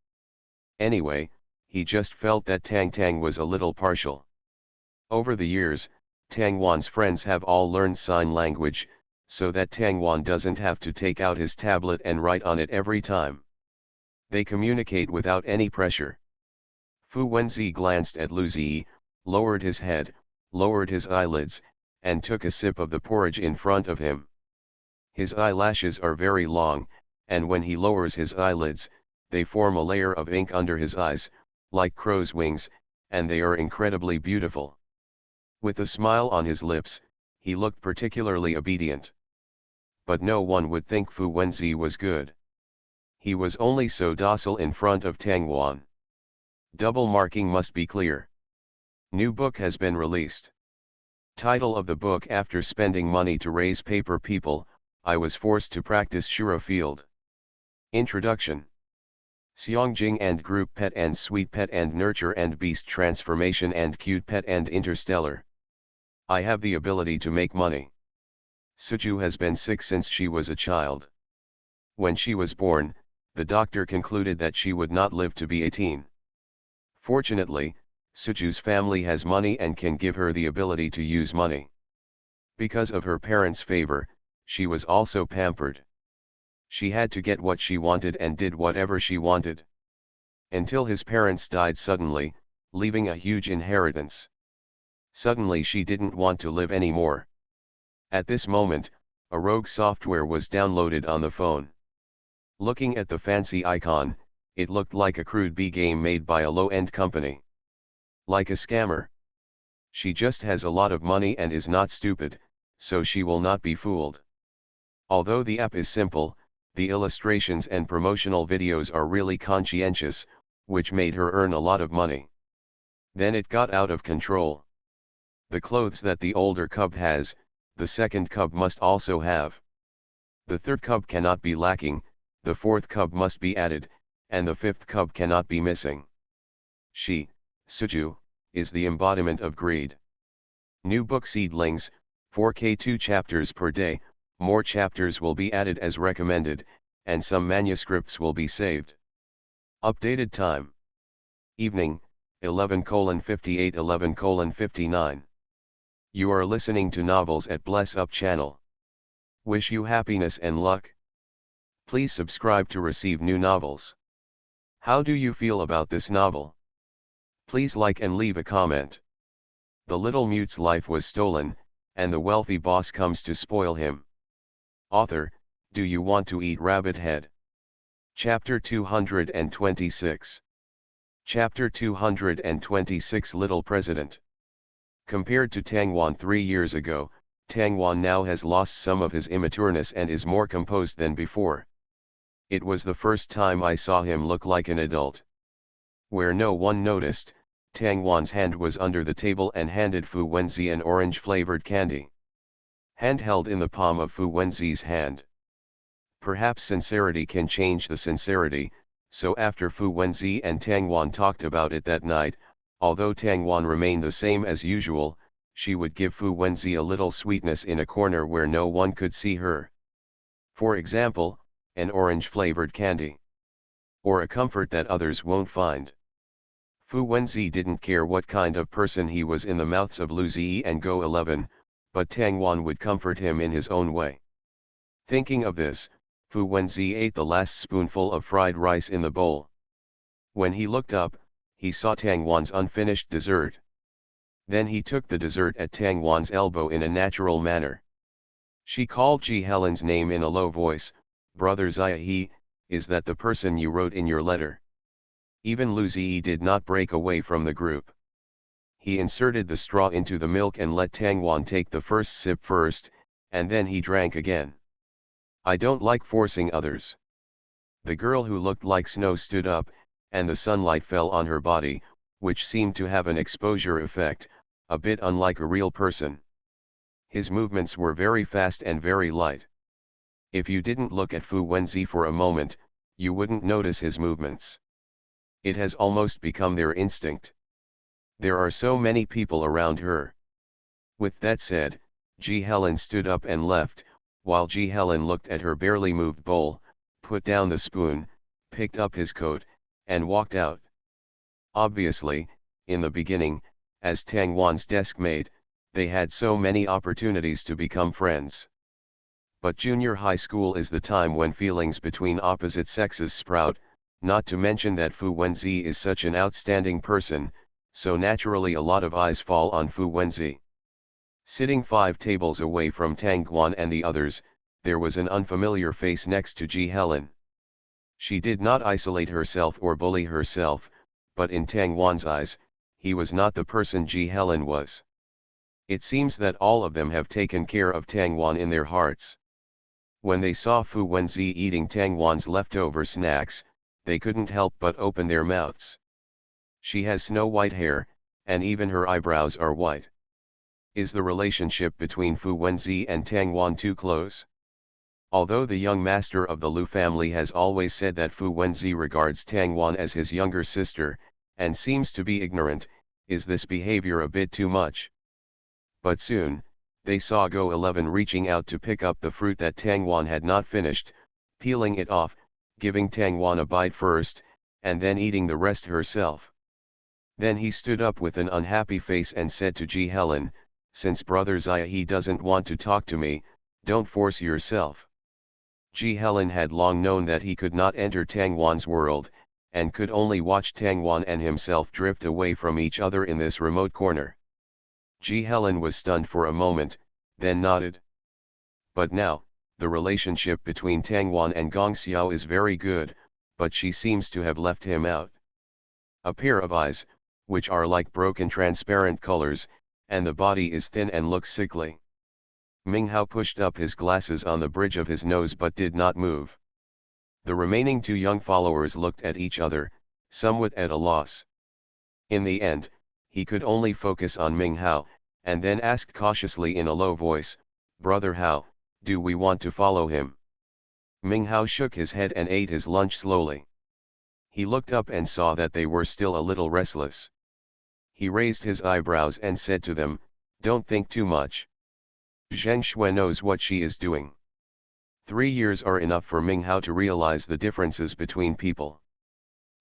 Anyway, he just felt that Tang Tang was a little partial. Over the years, Tang Wan's friends have all learned sign language, so that Tang Wan doesn't have to take out his tablet and write on it every time. They communicate without any pressure. Fu Wenzi glanced at Lu Ziyi, lowered his head, lowered his eyelids, and took a sip of the porridge in front of him. His eyelashes are very long, and when he lowers his eyelids, they form a layer of ink under his eyes, like crow's wings, and they are incredibly beautiful. With a smile on his lips, he looked particularly obedient. But no one would think Fu Wenzi was good. He was only so docile in front of Tang Wan. Double marking must be clear. New book has been released. Title of the book: After spending money to raise paper people, I was forced to practice Shuro Field. Introduction. Xiangjing and Group Pet and Sweet Pet and Nurture and Beast Transformation and Cute Pet and Interstellar. I have the ability to make money. Suju has been sick since she was a child. When she was born, the doctor concluded that she would not live to be 18. Fortunately, Suju's family has money and can give her the ability to use money. Because of her parents' favor, she was also pampered. She had to get what she wanted and did whatever she wanted. Until his parents died suddenly, leaving a huge inheritance. Suddenly she didn't want to live anymore. At this moment, a rogue software was downloaded on the phone. Looking at the fancy icon, it looked like a crude B game made by a low-end company. Like a scammer. She just has a lot of money and is not stupid, so she will not be fooled. Although the app is simple, the illustrations and promotional videos are really conscientious, which made her earn a lot of money. Then it got out of control. The clothes that the older cub has, the second cub must also have. The third cub cannot be lacking, the fourth cub must be added, and the fifth cub cannot be missing. She, Suju, is the embodiment of greed. New book Seedlings, 4K 2 chapters per day, more chapters will be added as recommended, and some manuscripts will be saved. Updated time. Evening, 11:58 11:59. You are listening to Novels at Bless Up channel. Wish you happiness and luck. Please subscribe to receive new novels. How do you feel about this novel? Please like and leave a comment. The little mute's life was stolen, and the wealthy boss comes to spoil him. Author, do you want to eat rabbit head? Chapter 226. Chapter 226 Little President. Compared to Tang Wan 3 years ago, Tang Wan now has lost some of his immatureness and is more composed than before. It was the first time I saw him look like an adult. Where no one noticed, Tang Wan's hand was under the table and handed Fu Wenzi an orange-flavored candy. Hand held in the palm of Fu Wenzi's hand. Perhaps sincerity can change the sincerity, so after Fu Wenzi and Tang Wan talked about it that night, although Tang Wan remained the same as usual, she would give Fu Wenzi a little sweetness in a corner where no one could see her. For example, an orange-flavored candy. Or a comfort that others won't find. Fu Wenzi didn't care what kind of person he was in the mouths of Lu Ziyi and Go 11, but Tang Wan would comfort him in his own way. Thinking of this, Fu Wenzi ate the last spoonful of fried rice in the bowl. When he looked up, he saw Tang Wan's unfinished dessert. Then he took the dessert at Tang Wan's elbow in a natural manner. She called Ji Helen's name in a low voice, Brother Ziyi, is that the person you wrote in your letter? Even Lu Ziyi did not break away from the group. He inserted the straw into the milk and let Tang Wan take the first sip first, and then he drank again. I don't like forcing others. The girl who looked like snow stood up, and the sunlight fell on her body, which seemed to have an exposure effect, a bit unlike a real person. His movements were very fast and very light. If you didn't look at Fu Wenzi for a moment, you wouldn't notice his movements. It has almost become their instinct. There are so many people around her. With that said, Ji Helen stood up and left, while Ji Helen looked at her barely moved bowl, put down the spoon, picked up his coat, and walked out. Obviously, in the beginning, as Tang Wan's desk mate, they had so many opportunities to become friends. But junior high school is the time when feelings between opposite sexes sprout, not to mention that Fu Wenzi is such an outstanding person, so naturally a lot of eyes fall on Fu Wenzi. Sitting 5 tables away from Tang Guan and the others, there was an unfamiliar face next to Ji Helen. She did not isolate herself or bully herself, but in Tang Wan's eyes, he was not the person Ji Helen was. It seems that all of them have taken care of Tang Wan in their hearts. When they saw Fu Wenzi eating Tang Wan's leftover snacks, they couldn't help but open their mouths. She has snow-white hair, and even her eyebrows are white. Is the relationship between Fu Wenzi and Tang Wan too close? Although the young master of the Lu family has always said that Fu Wenzi regards Tang Wan as his younger sister, and seems to be ignorant, is this behavior a bit too much? But soon, they saw Go 11 reaching out to pick up the fruit that Tang Wan had not finished, peeling it off, giving Tang Wan a bite first, and then eating the rest herself. Then he stood up with an unhappy face and said to Ji Helen, "Since Brother Ziahe doesn't want to talk to me, don't force yourself." Ji Helen had long known that he could not enter Tang Wan's world, and could only watch Tang Wan and himself drift away from each other in this remote corner. Ji Helen was stunned for a moment, then nodded. But now, the relationship between Tang Wan and Gong Xiao is very good, but she seems to have left him out. A pair of eyes, which are like broken transparent colors, and the body is thin and looks sickly. Ming Hao pushed up his glasses on the bridge of his nose but did not move. The remaining 2 young followers looked at each other, somewhat at a loss. In the end, he could only focus on Ming Hao, and then asked cautiously in a low voice, "Brother Hao, do we want to follow him?" Ming Hao shook his head and ate his lunch slowly. He looked up and saw that they were still a little restless. He raised his eyebrows and said to them, "Don't think too much. Zheng Shui knows what she is doing." 3 years are enough for Ming Hao to realize the differences between people.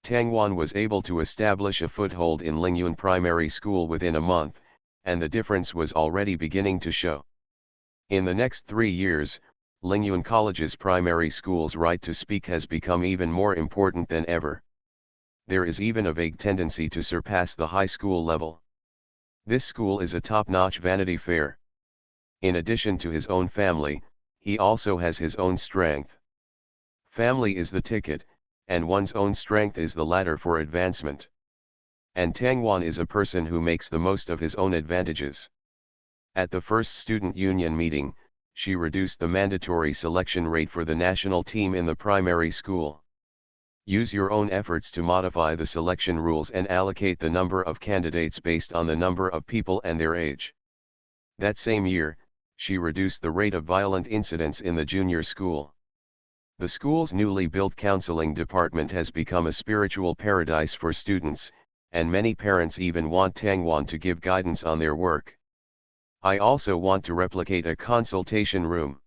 Tang Wan was able to establish a foothold in Lingyuan Primary School within a month, and the difference was already beginning to show. In the next 3 years, Lingyuan College's primary school's right to speak has become even more important than ever. There is even a vague tendency to surpass the high school level. This school is a top-notch Vanity Fair. In addition to his own family, he also has his own strength. Family is the ticket, and one's own strength is the ladder for advancement. And Tang Wan is a person who makes the most of his own advantages. At the first student union meeting, she reduced the mandatory selection rate for the national team in the primary school. Use your own efforts to modify the selection rules and allocate the number of candidates based on the number of people and their age. That same year, she reduced the rate of violent incidents in the junior school. The school's newly built counseling department has become a spiritual paradise for students, and many parents even want Tang Wan to give guidance on their work. I also want to replicate a consultation room.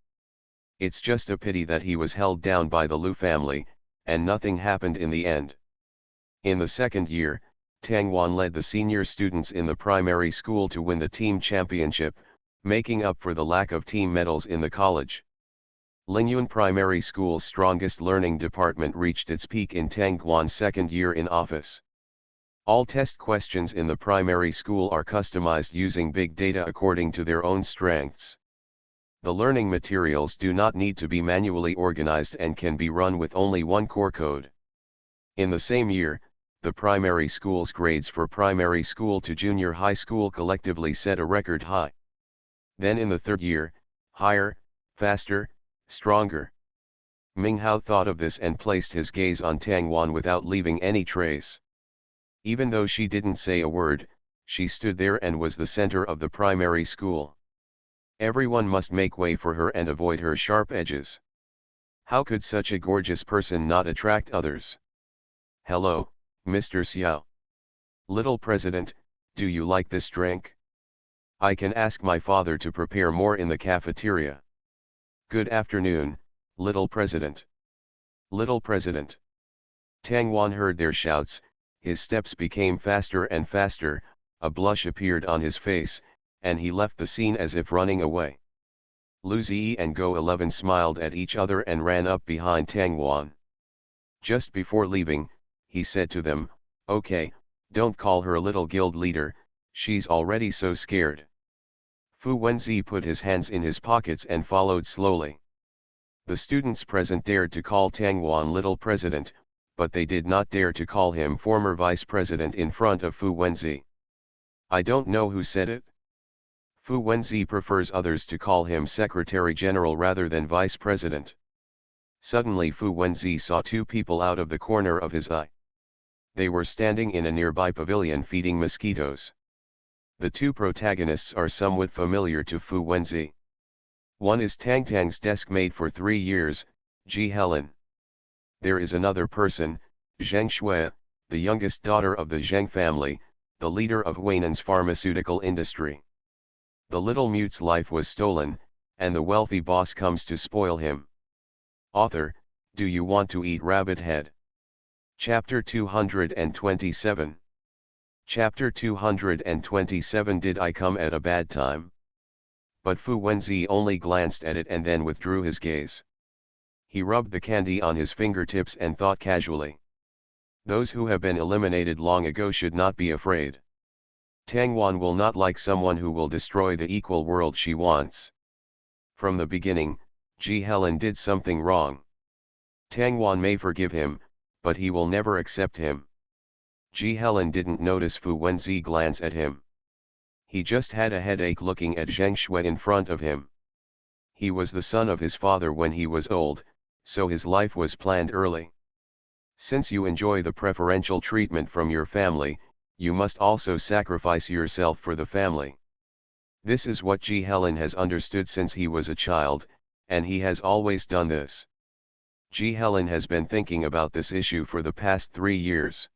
It's just a pity that he was held down by the Lu family, and nothing happened in the end. In the second year, Tang Wan led the senior students in the primary school to win the team championship, making up for the lack of team medals in the college. Lingyuan Primary School's strongest learning department reached its peak in Tang Wan's second year in office. All test questions in the primary school are customized using big data according to their own strengths. The learning materials do not need to be manually organized and can be run with only one core code. In the same year, the primary school's grades for primary school to junior high school collectively set a record high. Then in the third year, higher, faster, stronger. Ming Hao thought of this and placed his gaze on Tang Wan without leaving any trace. Even though she didn't say a word, she stood there and was the center of the primary school. Everyone must make way for her and avoid her sharp edges. How could such a gorgeous person not attract others? Hello, Mr. Xiao. Little President, do you like this drink? I can ask my father to prepare more in the cafeteria. Good afternoon, Little President. Little President. Tang Wan heard their shouts, his steps became faster and faster, a blush appeared on his face, and he left the scene as if running away. Lu Ziyi and Go 11 smiled at each other and ran up behind Tang Wan. Just before leaving, he said to them, "Okay, don't call her little guild leader, she's already so scared." Fu Wenzi put his hands in his pockets and followed slowly. The students present dared to call Tang Wan little president, but they did not dare to call him former vice president in front of Fu Wenzi. I don't know who said it. Fu Wenzi prefers others to call him Secretary General rather than Vice President. Suddenly Fu Wenzi saw two people out of the corner of his eye. They were standing in a nearby pavilion feeding mosquitoes. The two protagonists are somewhat familiar to Fu Wenzi. One is Tang Tang's desk mate for 3 years, Ji Helen. There is another person, Zheng Shui, the youngest daughter of the Zheng family, the leader of Huinan's pharmaceutical industry. The little mute's life was stolen, and the wealthy boss comes to spoil him. Author, do you want to eat rabbit head? Chapter 227. Chapter 227. Did I come at a bad time? But Fu Wenzi only glanced at it and then withdrew his gaze. He rubbed the candy on his fingertips and thought casually. Those who have been eliminated long ago should not be afraid. Tang Wan will not like someone who will destroy the equal world she wants. From the beginning, Ji Helen did something wrong. Tang Wan may forgive him, but he will never accept him. Ji Helen didn't notice Fu Wenzi glance at him. He just had a headache looking at Zheng Shui in front of him. He was the son of his father when he was old, so his life was planned early. Since you enjoy the preferential treatment from your family, you must also sacrifice yourself for the family. This is what Ji Helen has understood since he was a child, and he has always done this. Ji Helen has been thinking about this issue for the past 3 years.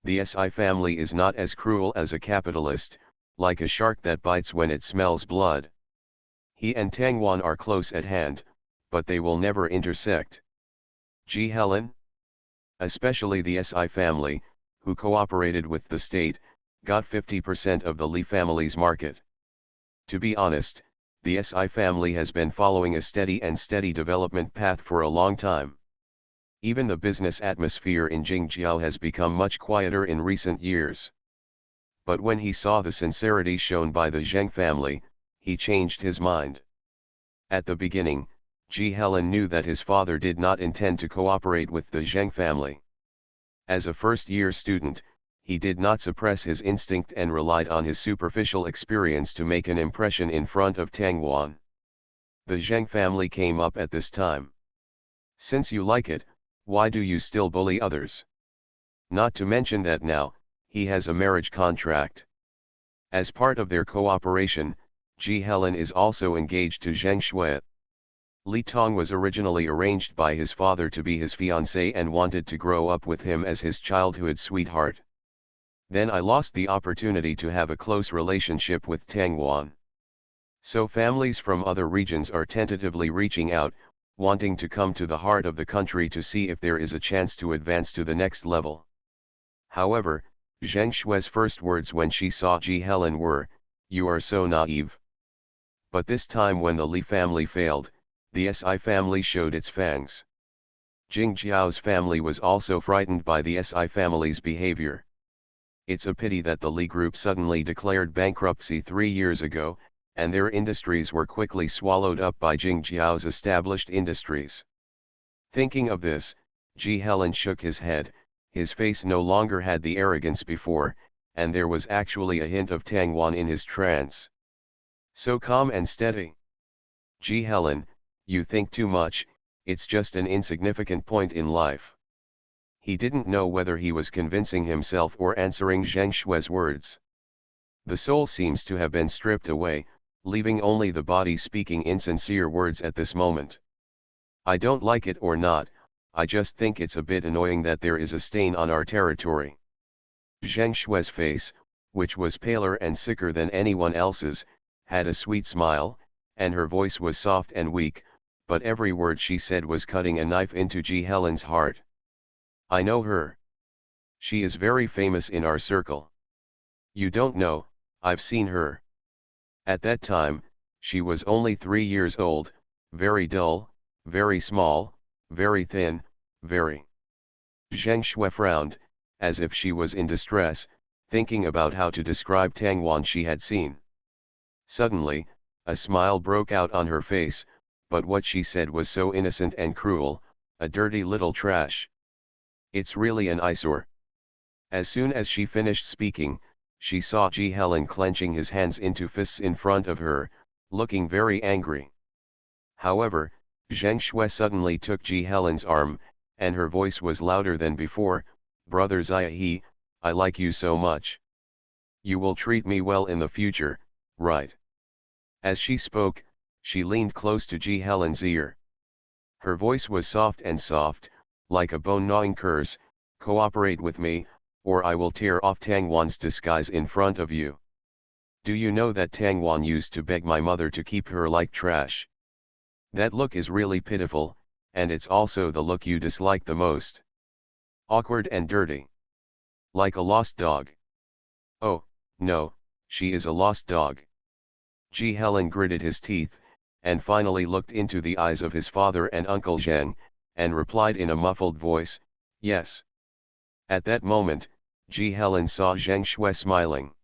The Si family is not as cruel as a capitalist, like a shark that bites when it smells blood. He and Tang Wan are close at hand, but they will never intersect. Ji Helen? Especially the Si family, who cooperated with the state, got 50% of the Li family's market. To be honest, the Si family has been following a steady development path for a long time. Even the business atmosphere in Jingjiao has become much quieter in recent years. But when he saw the sincerity shown by the Zheng family, he changed his mind. At the beginning, Ji Helen knew that his father did not intend to cooperate with the Zheng family. As a first-year student, he did not suppress his instinct and relied on his superficial experience to make an impression in front of Tang Wan. The Zheng family came up at this time. Since you like it, why do you still bully others? Not to mention that now, he has a marriage contract. As part of their cooperation, Ji Helen is also engaged to Zheng Shui. Li Tong was originally arranged by his father to be his fiancé and wanted to grow up with him as his childhood sweetheart. Then I lost the opportunity to have a close relationship with Tang Wan. So families from other regions are tentatively reaching out, wanting to come to the heart of the country to see if there is a chance to advance to the next level. However, Zheng Shui's first words when she saw Ji Helen were, "You are so naive." But this time when the Li family failed, the Si family showed its fangs. Jing Jiao's family was also frightened by the Si family's behavior. It's a pity that the Li group suddenly declared bankruptcy 3 years ago, and their industries were quickly swallowed up by Jing Jiao's established industries. Thinking of this, Ji Helen shook his head, his face no longer had the arrogance before, and there was actually a hint of Tang Wan in his trance. So calm and steady. Ji Helen, you think too much, it's just an insignificant point in life. He didn't know whether he was convincing himself or answering Zheng Shui's words. The soul seems to have been stripped away, leaving only the body speaking insincere words at this moment. I don't like it or not, I just think it's a bit annoying that there is a stain on our territory. Zheng Shui's face, which was paler and sicker than anyone else's, had a sweet smile, and her voice was soft and weak, but every word she said was cutting a knife into Ji Helen's heart. I know her. She is very famous in our circle. You don't know, I've seen her. At that time, she was only 3 years old, very dull, very small, very thin, very. Zheng Shui frowned, as if she was in distress, thinking about how to describe Tang Wan she had seen. Suddenly, a smile broke out on her face, but what she said was so innocent and cruel, a dirty little trash. It's really an eyesore. As soon as she finished speaking, she saw Ji Helen clenching his hands into fists in front of her, looking very angry. However, Zheng Shui suddenly took Ji Helen's arm, and her voice was louder than before, "Brother Ziahe, I like you so much. You will treat me well in the future, right?" As she spoke, she leaned close to Ji Helen's ear. Her voice was soft, like a bone-gnawing curse, "Cooperate with me, or I will tear off Tang Wan's disguise in front of you. Do you know that Tang Wan used to beg my mother to keep her like trash? That look is really pitiful, and it's also the look you dislike the most. Awkward and dirty. Like a lost dog." "Oh, no, she is a lost dog." Ji Helen gritted his teeth, and finally looked into the eyes of his father and Uncle Zheng, and replied in a muffled voice, "Yes." At that moment, Ji Helen saw Zheng Shui smiling.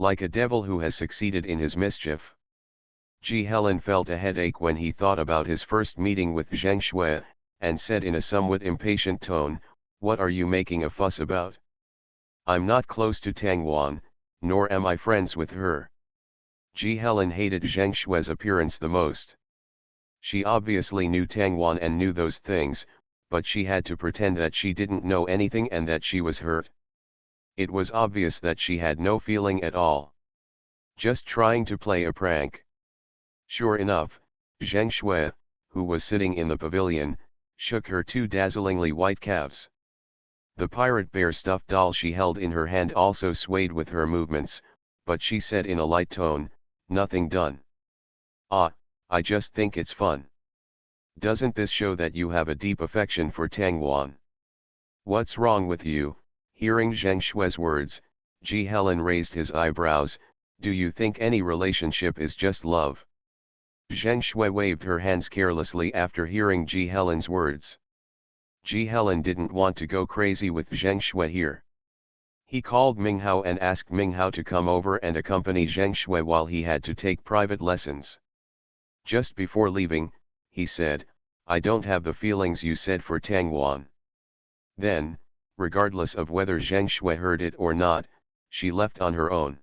Like a devil who has succeeded in his mischief. Ji Helen felt a headache when he thought about his first meeting with Zheng Shui, and said in a somewhat impatient tone, "What are you making a fuss about? I'm not close to Tang Wan, nor am I friends with her." Ji Helen hated Zheng Shui's appearance the most. She obviously knew Tang Wan and knew those things, but she had to pretend that she didn't know anything and that she was hurt. It was obvious that she had no feeling at all. Just trying to play a prank. Sure enough, Zheng Shui, who was sitting in the pavilion, shook her two dazzlingly white calves. The pirate bear stuffed doll she held in her hand also swayed with her movements, but she said in a light tone, "Nothing done. Ah, I just think it's fun. Doesn't this show that you have a deep affection for Tang Wan?" "What's wrong with you?" Hearing Zheng Shui's words, Ji Helen raised his eyebrows. "Do you think any relationship is just love?" Zheng Shui waved her hands carelessly after hearing Ji Helen's words. Ji Helen didn't want to go crazy with Zheng Shui here. He called Ming Hao and asked Ming Hao to come over and accompany Zheng Shui while he had to take private lessons. Just before leaving, he said, "I don't have the feelings you said for Tang Wan." Then, regardless of whether Zheng Shui heard it or not, she left on her own.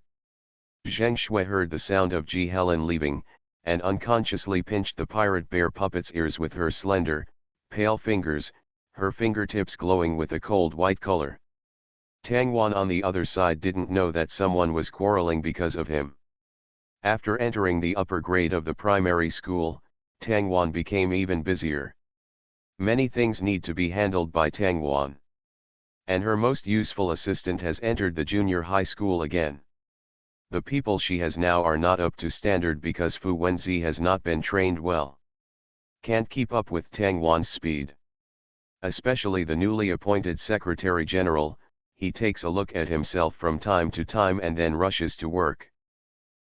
Zheng Shui heard the sound of Ji Helen leaving, and unconsciously pinched the pirate bear puppet's ears with her slender, pale fingers, her fingertips glowing with a cold white color. Tang Wan on the other side didn't know that someone was quarreling because of him. After entering the upper grade of the primary school, Tang Wan became even busier. Many things need to be handled by Tang Wan. And her most useful assistant has entered the junior high school again. The people she has now are not up to standard because Fu Wenzi has not been trained well. Can't keep up with Tang Wan's speed. Especially the newly appointed Secretary General, he takes a look at himself from time to time and then rushes to work.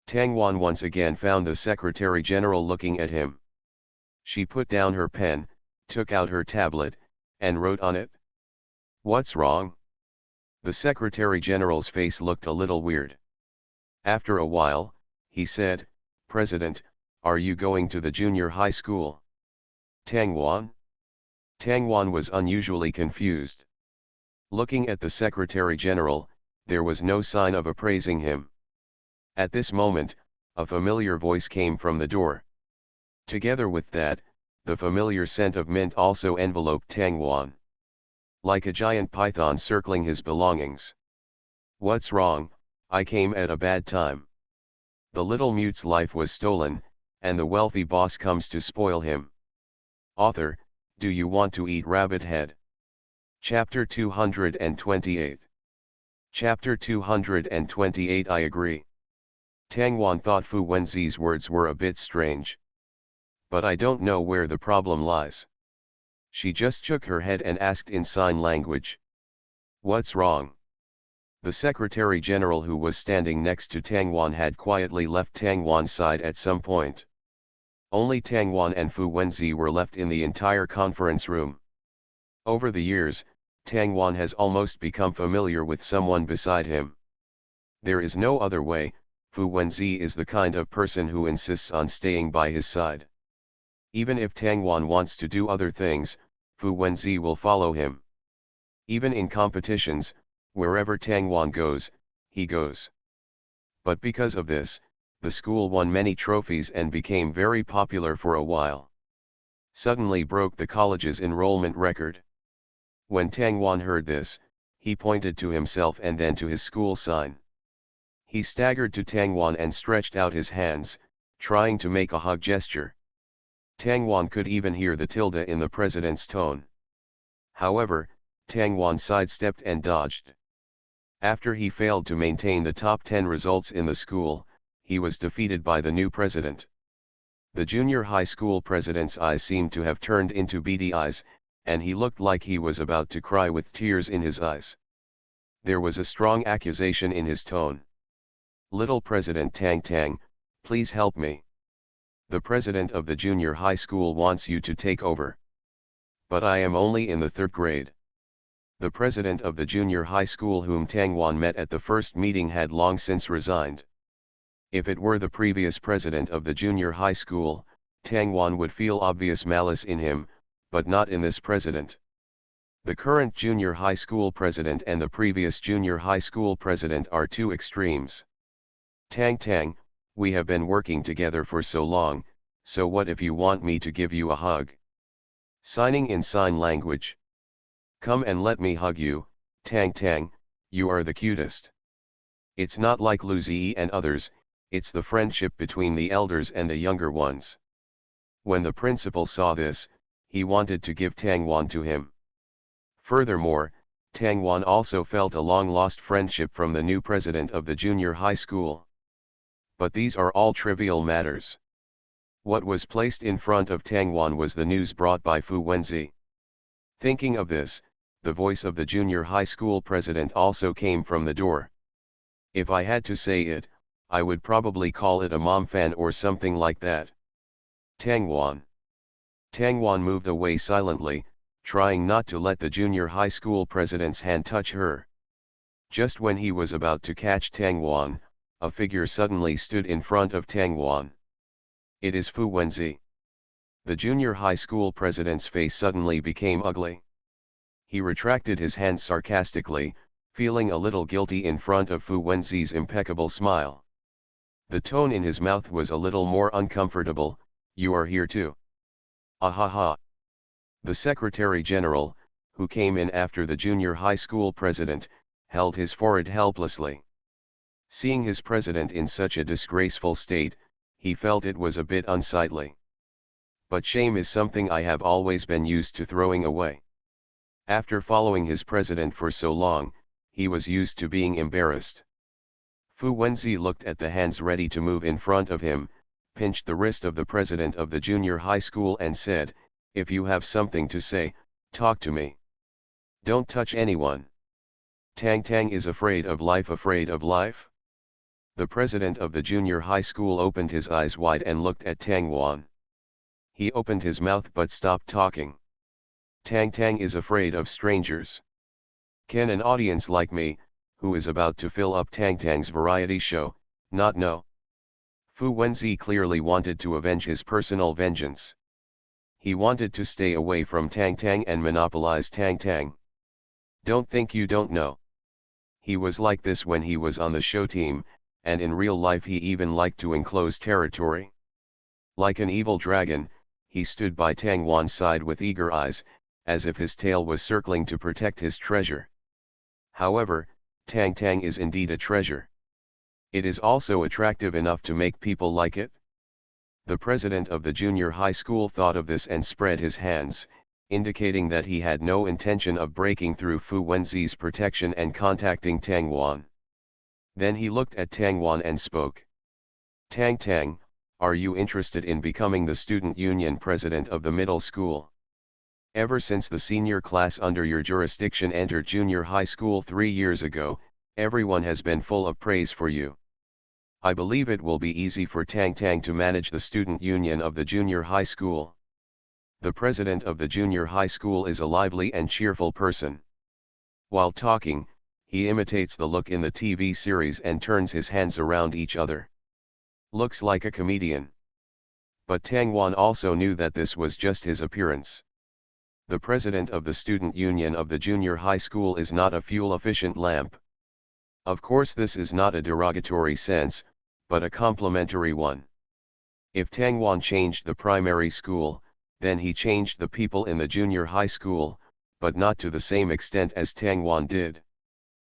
Tang Wan once again found the Secretary General looking at him. She put down her pen, took out her tablet, and wrote on it. "What's wrong?" The Secretary General's face looked a little weird. After a while, he said, "President, are you going to the junior high school?" "Tang Wan?" Tang Wan was unusually confused. Looking at the Secretary General, there was no sign of appraising him. At this moment, a familiar voice came from the door. Together with that, the familiar scent of mint also enveloped Tang Wan. Like a giant python circling his belongings. "What's wrong? I came at a bad time. The little mute's life was stolen, and the wealthy boss comes to spoil him." Author, do you want to eat rabbit head? Chapter 228. Chapter 228 I agree. Tang Wan thought Fu Wenzi's words were a bit strange. But I don't know where the problem lies. She just shook her head and asked in sign language. What's wrong? The Secretary General who was standing next to Tang Wan had quietly left Tang Wan's side at some point. Only Tang Wan and Fu Wenzi were left in the entire conference room. Over the years, Tang Wan has almost become familiar with someone beside him. There is no other way. Fu Wenzi is the kind of person who insists on staying by his side. Even if Tang Wan wants to do other things, Fu Wenzi will follow him. Even in competitions, wherever Tang Wan goes, he goes. But because of this, the school won many trophies and became very popular for a while. Suddenly broke the college's enrollment record. When Tang Wan heard this, he pointed to himself and then to his school sign. He staggered to Tang Wan and stretched out his hands, trying to make a hug gesture. Tang Wan could even hear the tilde in the president's tone. However, Tang Wan sidestepped and dodged. After he failed to maintain the top 10 results in the school, he was defeated by the new president. The junior high school president's eyes seemed to have turned into beady eyes, and he looked like he was about to cry with tears in his eyes. There was a strong accusation in his tone. Little President Tang Tang, please help me. The president of the junior high school wants you to take over. But I am only in the 3rd grade. The president of the junior high school whom Tang Wan met at the first meeting had long since resigned. If it were the previous president of the junior high school, Tang Wan would feel obvious malice in him, but not in this president. The current junior high school president and the previous junior high school president are two extremes. Tang Tang, we have been working together for so long, so what if you want me to give you a hug? Signing in sign language. Come and let me hug you, Tang Tang, you are the cutest. It's not like Lu Ziyi and others, it's the friendship between the elders and the younger ones. When the principal saw this, he wanted to give Tang Wan to him. Furthermore, Tang Wan also felt a long-lost friendship from the new president of the junior high school. But these are all trivial matters. What was placed in front of Tang Wan was the news brought by Fu Wenzi. Thinking of this, the voice of the junior high school president also came from the door. If I had to say it, I would probably call it a mom fan or something like that. Tang Wan. Tang Wan moved away silently, trying not to let the junior high school president's hand touch her. Just when he was about to catch Tang Wan, a figure suddenly stood in front of Tang Wan. It is Fu Wenzi. The junior high school president's face suddenly became ugly. He retracted his hand sarcastically, feeling a little guilty in front of Fu Wenzi's impeccable smile. The tone in his mouth was a little more uncomfortable. You are here too. Ahaha. The Secretary General, who came in after the junior high school president, held his forehead helplessly. Seeing his president in such a disgraceful state, he felt it was a bit unsightly. But shame is something I have always been used to throwing away. After following his president for so long, he was used to being embarrassed. Fu Wenzi looked at the hands ready to move in front of him, pinched the wrist of the president of the junior high school and said, if you have something to say, talk to me. Don't touch anyone. Tang Tang is afraid of life, afraid of life? The president of the junior high school opened his eyes wide and looked at Tang Wan. He opened his mouth but stopped talking. Tang Tang is afraid of strangers. Can an audience like me, who is about to fill up Tang Tang's variety show, not know? Fu Wenzi clearly wanted to avenge his personal vengeance. He wanted to stay away from Tang Tang and monopolize Tang Tang. Don't think you don't know. He was like this when he was on the show team, and in real life he even liked to enclose territory. Like an evil dragon, he stood by Tang Wan's side with eager eyes, as if his tail was circling to protect his treasure. However, Tang Tang is indeed a treasure. It is also attractive enough to make people like it. The president of the junior high school thought of this and spread his hands, indicating that he had no intention of breaking through Fu Wenzi's protection and contacting Tang Wan. Then he looked at Tang Wan and spoke. Tang Tang, are you interested in becoming the student union president of the middle school? Ever since the senior class under your jurisdiction entered junior high school 3 years ago, everyone has been full of praise for you. I believe it will be easy for Tang Tang to manage the student union of the junior high school. The president of the junior high school is a lively and cheerful person. While talking, he imitates the look in the TV series and turns his hands around each other. Looks like a comedian. But Tang Wan also knew that this was just his appearance. The president of the student union of the junior high school is not a fuel-efficient lamp. Of course, this is not a derogatory sense, but a complimentary one. If Tang Wan changed the primary school, then he changed the people in the junior high school, but not to the same extent as Tang Wan did.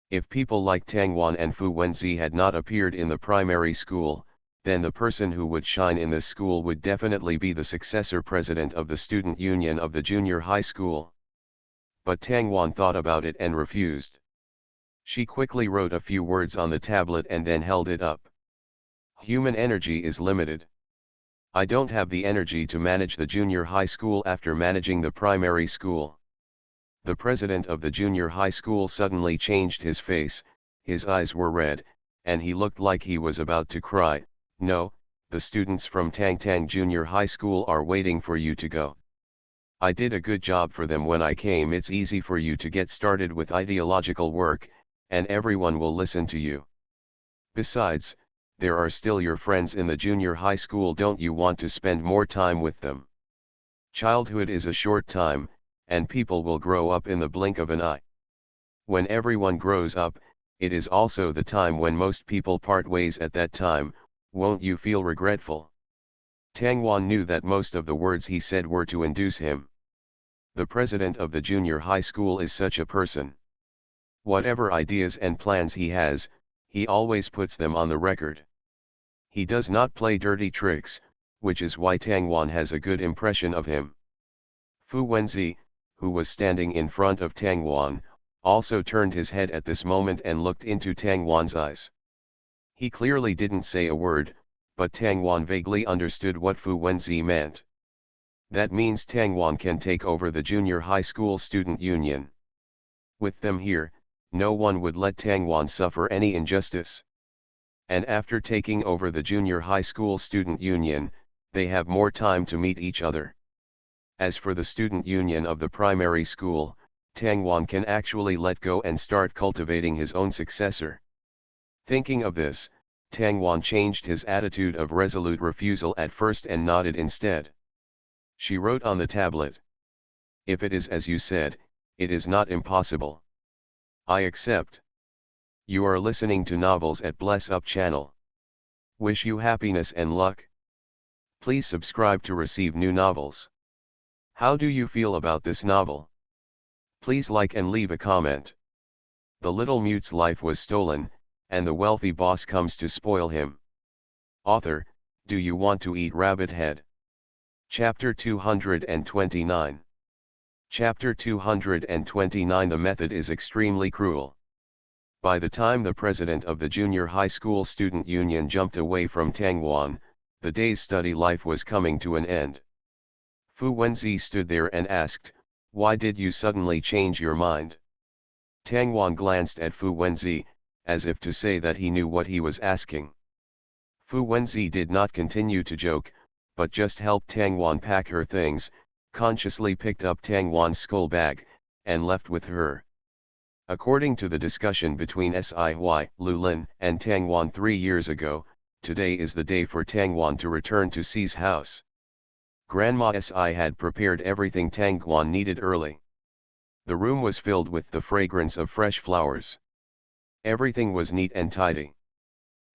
If people like Tang Wan and Fu Wenzi had not appeared in the primary school, then the person who would shine in this school would definitely be the successor president of the student union of the junior high school. But Tang Wan thought about it and refused. She quickly wrote a few words on the tablet and then held it up. Human energy is limited. I don't have the energy to manage the junior high school after managing the primary school. The president of the junior high school suddenly changed his face, his eyes were red, and he looked like he was about to cry. No, the students from Tang Tang Junior High School are waiting for you to go. I did a good job for them when I came. It's easy for you to get started with ideological work, and everyone will listen to you. Besides, there are still your friends in the junior high school. Don't you want to spend more time with them? Childhood is a short time, and people will grow up in the blink of an eye. When everyone grows up, it is also the time when most people part ways. At that time, won't you feel regretful? Tang Wan knew that most of the words he said were to induce him. The president of the junior high school is such a person. Whatever ideas and plans he has, he always puts them on the record. He does not play dirty tricks, which is why Tang Wan has a good impression of him. Fu Wenzi, who was standing in front of Tang Wan, also turned his head at this moment and looked into Tang Wan's eyes. He clearly didn't say a word, but Tang Wan vaguely understood what Fu Wenzi meant. That means Tang Wan can take over the junior high school student union. With them here, no one would let Tang Wan suffer any injustice. And after taking over the junior high school student union, they have more time to meet each other. As for the student union of the primary school, Tang Wan can actually let go and start cultivating his own successor. Thinking of this, Tang Wan changed his attitude of resolute refusal at first and nodded instead. She wrote on the tablet. If it is as you said, it is not impossible. I accept. You are listening to Novels at Bless Up channel. Wish you happiness and luck. Please subscribe to receive new novels. How do you feel about this novel? Please like and leave a comment. The little mute's life was stolen, and the wealthy boss comes to spoil him. Author, do you want to eat rabbit head? Chapter 229. Chapter 229. The method is extremely cruel. By the time the president of the junior high school student union jumped away from Tang Wan, the day's study life was coming to an end. Fu Wenzi stood there and asked, "Why did you suddenly change your mind?" Tang Wan glanced at Fu Wenzi, as if to say that he knew what he was asking. Fu Wenzi did not continue to joke, but just helped Tang Wan pack her things, consciously picked up Tang Wan's school bag, and left with her. According to the discussion between Sci-fi, Lulin, and Tang Wan 3 years ago, today is the day for Tang Wan to return to Si's house. Grandma Si had prepared everything Tang Wan needed early. The room was filled with the fragrance of fresh flowers. Everything was neat and tidy.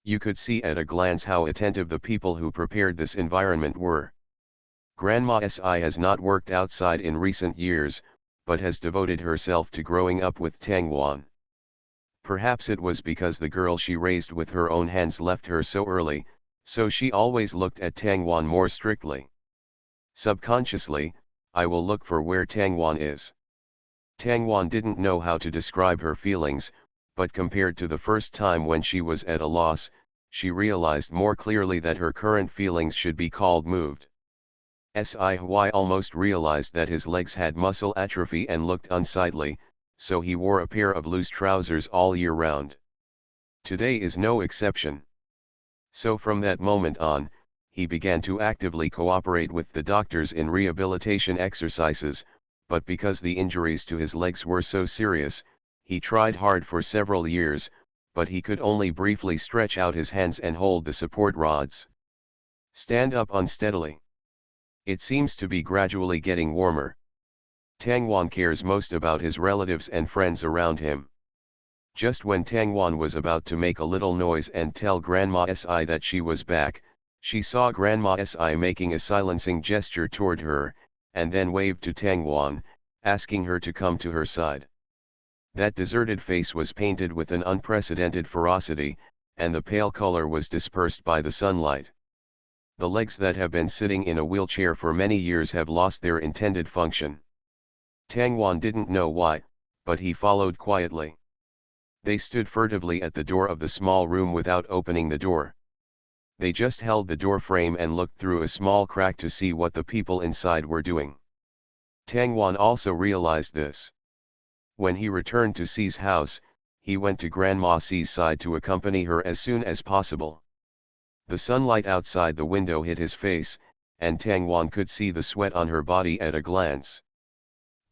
You could see at a glance how attentive the people who prepared this environment were. Grandma Si has not worked outside in recent years, but has devoted herself to growing up with Tang Wan. Perhaps it was because the girl she raised with her own hands left her so early, So she always looked at Tangwan more strictly. Subconsciously, I will look for where Tangwan is. Tangwan didn't know how to describe her feelings, but compared to the first time when she was at a loss, she realized more clearly that her current feelings should be called moved. Sci-fi almost realized that his legs had muscle atrophy and looked unsightly, so he wore a pair of loose trousers all year round. Today is no exception. So from that moment on, he began to actively cooperate with the doctors in rehabilitation exercises, but because the injuries to his legs were so serious, he tried hard for several years, but he could only briefly stretch out his hands and hold the support rods. Stand up unsteadily. It seems to be gradually getting warmer. Tangwan cares most about his relatives and friends around him. Just when Tangwan was about to make a little noise and tell Grandma Si that she was back, she saw Grandma Si making a silencing gesture toward her, and then waved to Tangwan, asking her to come to her side. That deserted face was painted with an unprecedented ferocity, and the pale color was dispersed by the sunlight. The legs that have been sitting in a wheelchair for many years have lost their intended function. Tangwan didn't know why, but he followed quietly. They stood furtively at the door of the small room without opening the door. They just held the door frame and looked through a small crack to see what the people inside were doing. Tangwan also realized this. When he returned to Si's house, he went to Grandma Si's side to accompany her as soon as possible. The sunlight outside the window hit his face, and Tangwan could see the sweat on her body at a glance.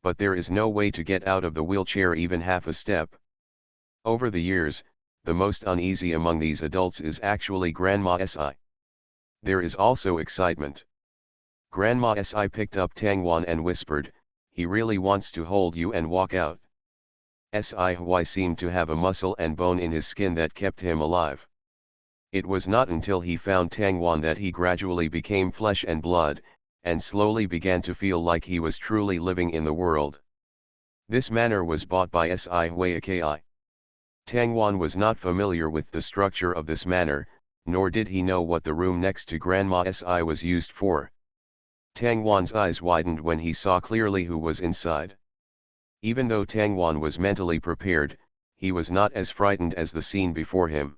But there is no way to get out of the wheelchair even half a step. Over the years, the most uneasy among these adults is actually Grandma Si. There is also excitement. Grandma Si picked up Tangwan and whispered, "He really wants to hold you and walk out." Si seemed to have a muscle and bone in his skin that kept him alive. It was not until he found Tangwan that he gradually became flesh and blood, and slowly began to feel like he was truly living in the world. This manor was bought by Sci-fi. Tangwan was not familiar with the structure of this manor, nor did he know what the room next to Grandma Si was used for. Tangwan's eyes widened when he saw clearly who was inside. Even though Tangwan was mentally prepared, he was not as frightened as the scene before him.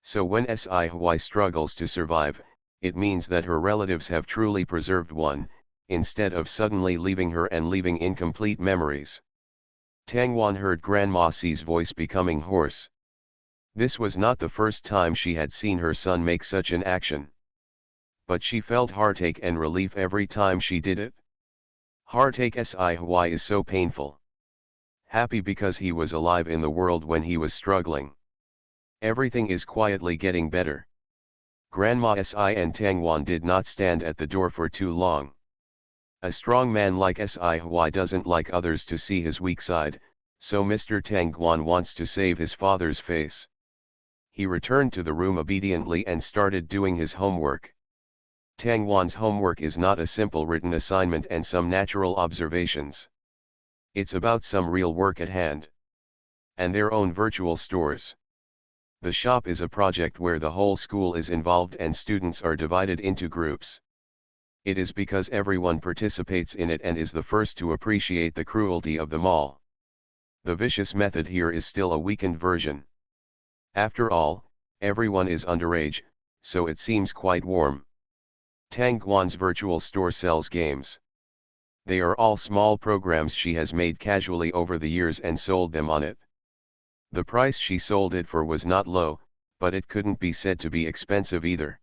So when Sci struggles to survive, it means that her relatives have truly preserved one, instead of suddenly leaving her and leaving incomplete memories. Tangwan heard Grandma Si's voice becoming hoarse. This was not the first time she had seen her son make such an action. But she felt heartache and relief every time she did it. Heartache Sci is so painful. Happy because he was alive in the world when he was struggling. Everything is quietly getting better. Grandma Si and Tangwan did not stand at the door for too long. A strong man like Sci doesn't like others to see his weak side, so Mr. Tangwan wants to save his father's face. He returned to the room obediently and started doing his homework. Tangwan's homework is not a simple written assignment and some natural observations. It's about some real work at hand. And their own virtual stores. The shop is a project where the whole school is involved and students are divided into groups. It is because everyone participates in it and is the first to appreciate the cruelty of them all. The vicious method here is still a weakened version. After all, everyone is underage, so it seems quite warm. Tangwan's virtual store sells games. They are all small programs she has made casually over the years and sold them on it. The price she sold it for was not low, but it couldn't be said to be expensive either.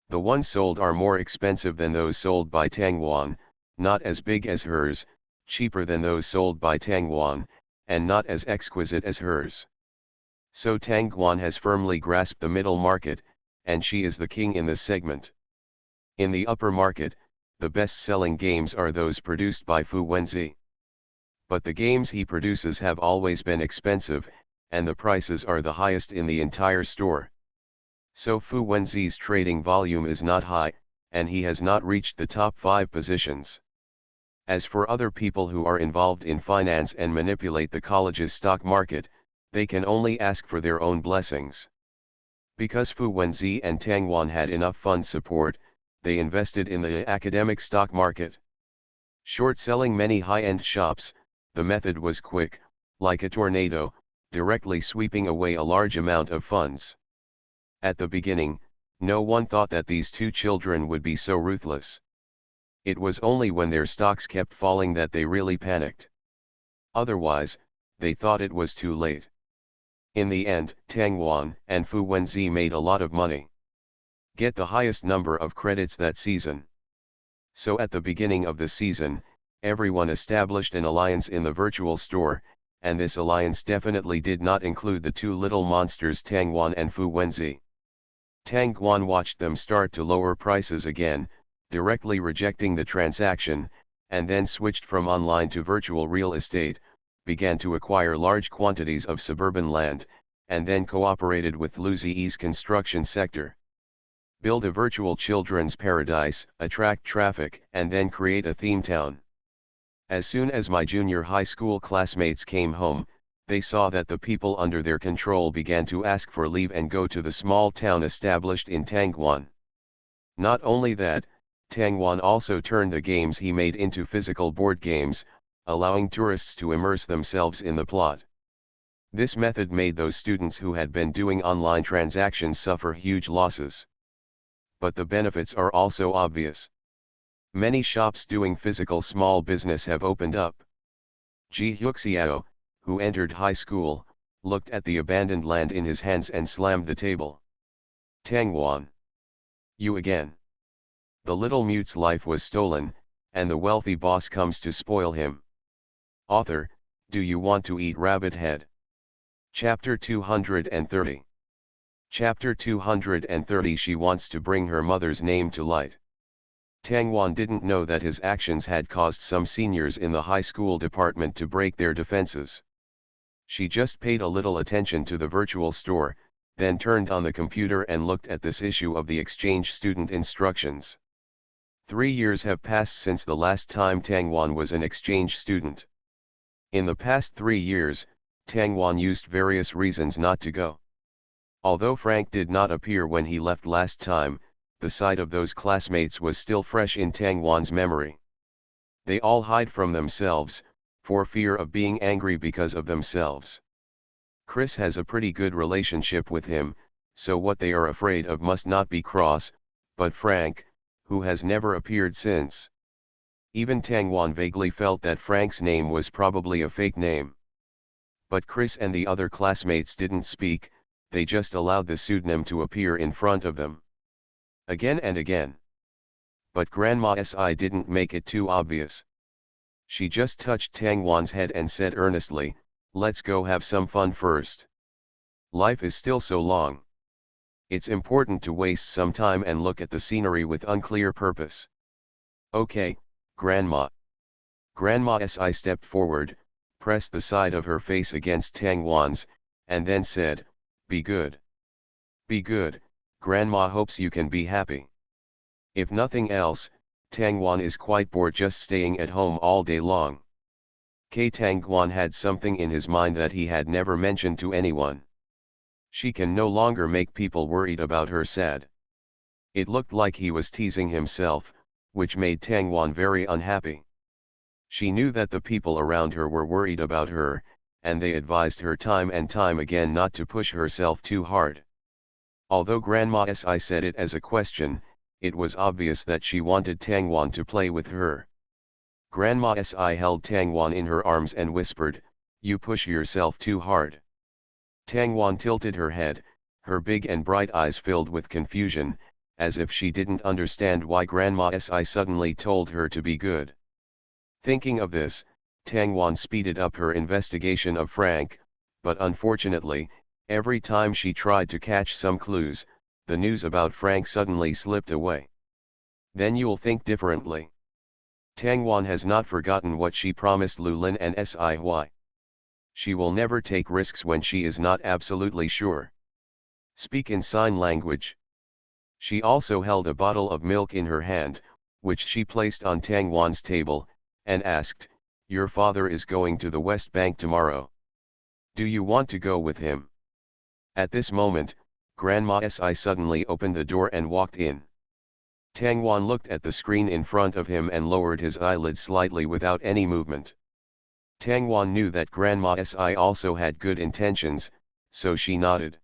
The ones sold are more expensive than those sold by Tangwan, not as big as hers, cheaper than those sold by Tangwan, and not as exquisite as hers. So Tangwan has firmly grasped the middle market, and she is the king in this segment. In the upper market, the best-selling games are those produced by Fu Wenzi. But the games he produces have always been expensive, and the prices are the highest in the entire store. So Fu Wenzi's trading volume is not high, and he has not reached the top 5 positions. As for other people who are involved in finance and manipulate the college's stock market, they can only ask for their own blessings. Because Fu Wenzi and Tang Wan had enough fund support, they invested in the academic stock market. Short selling many high-end shops, the method was quick, like a tornado, directly sweeping away a large amount of funds. At the beginning, no one thought that these two children would be so ruthless. It was only when their stocks kept falling that they really panicked. Otherwise, they thought it was too late. In the end, Tang Wan and Fu Wenzi made a lot of money. Get the highest number of credits that season. So at the beginning of the season, everyone established an alliance in the virtual store, and this alliance definitely did not include the two little monsters Tang Wan and Fu Wenzi. Tang Wan watched them start to lower prices again, directly rejecting the transaction, and then switched from online to virtual real estate, began to acquire large quantities of suburban land, and then cooperated with Lu Ziyi's construction sector. Build a virtual children's paradise, attract traffic, and then create a theme town. As soon as my junior high school classmates came home, they saw that the people under their control began to ask for leave and go to the small town established in Tangwan. Not only that, Tangwan also turned the games he made into physical board games, allowing tourists to immerse themselves in the plot. This method made those students who had been doing online transactions suffer huge losses. But the benefits are also obvious. Many shops doing physical small business have opened up. Ji Hyuxiao, who entered high school, looked at the abandoned land in his hands and slammed the table. Tangwan. You again. The little mute's life was stolen, and the wealthy boss comes to spoil him. Author, do you want to eat rabbit head? Chapter 230. Chapter 230. She wants to bring her mother's name to light. Tangwan didn't know that his actions had caused some seniors in the high school department to break their defenses. She just paid a little attention to the virtual store, then turned on the computer and looked at this issue of the exchange student instructions. 3 years have passed since the last time Tangwan was an exchange student. In the past 3 years, Tangwan used various reasons not to go. Although Frank did not appear when he left last time, the sight of those classmates was still fresh in Tangwan's memory. They all hide from themselves, for fear of being angry because of themselves. Chris has a pretty good relationship with him, so what they are afraid of must not be Cross, but Frank, who has never appeared since. Even Tangwan vaguely felt that Frank's name was probably a fake name. But Chris and the other classmates didn't speak, they just allowed the pseudonym to appear in front of them. Again and again. But Grandma Si didn't make it too obvious. She just touched Tangwan's head and said earnestly, "Let's go have some fun first. Life is still so long. It's important to waste some time and look at the scenery with unclear purpose." "Okay, Grandma." Grandma Si stepped forward, pressed the side of her face against Tangwan's, and then said, "Be good. Be good, Grandma hopes you can be happy." If nothing else, Tangwan is quite bored just staying at home all day long. Tangwan had something in his mind that he had never mentioned to anyone. She can no longer make people worried about her sad. It looked like he was teasing himself, which made Tangwan very unhappy. She knew that the people around her were worried about her, and they advised her time and time again not to push herself too hard. Although Grandma Si said it as a question, it was obvious that she wanted Tangwan to play with her. Grandma Si held Tangwan in her arms and whispered, "You push yourself too hard." Tangwan tilted her head, her big and bright eyes filled with confusion, as if she didn't understand why Grandma Si suddenly told her to be good. Thinking of this, Tangwan speeded up her investigation of Frank, but unfortunately, every time she tried to catch some clues, the news about Frank suddenly slipped away. Then you'll think differently. Tangwan has not forgotten what she promised Lulin and Siy. She will never take risks when she is not absolutely sure. Speak in sign language. She also held a bottle of milk in her hand, which she placed on Tangwan's table, and asked, "Your father is going to the West Bank tomorrow. Do you want to go with him?" At this moment, Grandma Si suddenly opened the door and walked in. Tangwan looked at the screen in front of him and lowered his eyelids slightly without any movement. Tangwan knew that Grandma Si also had good intentions, so she nodded.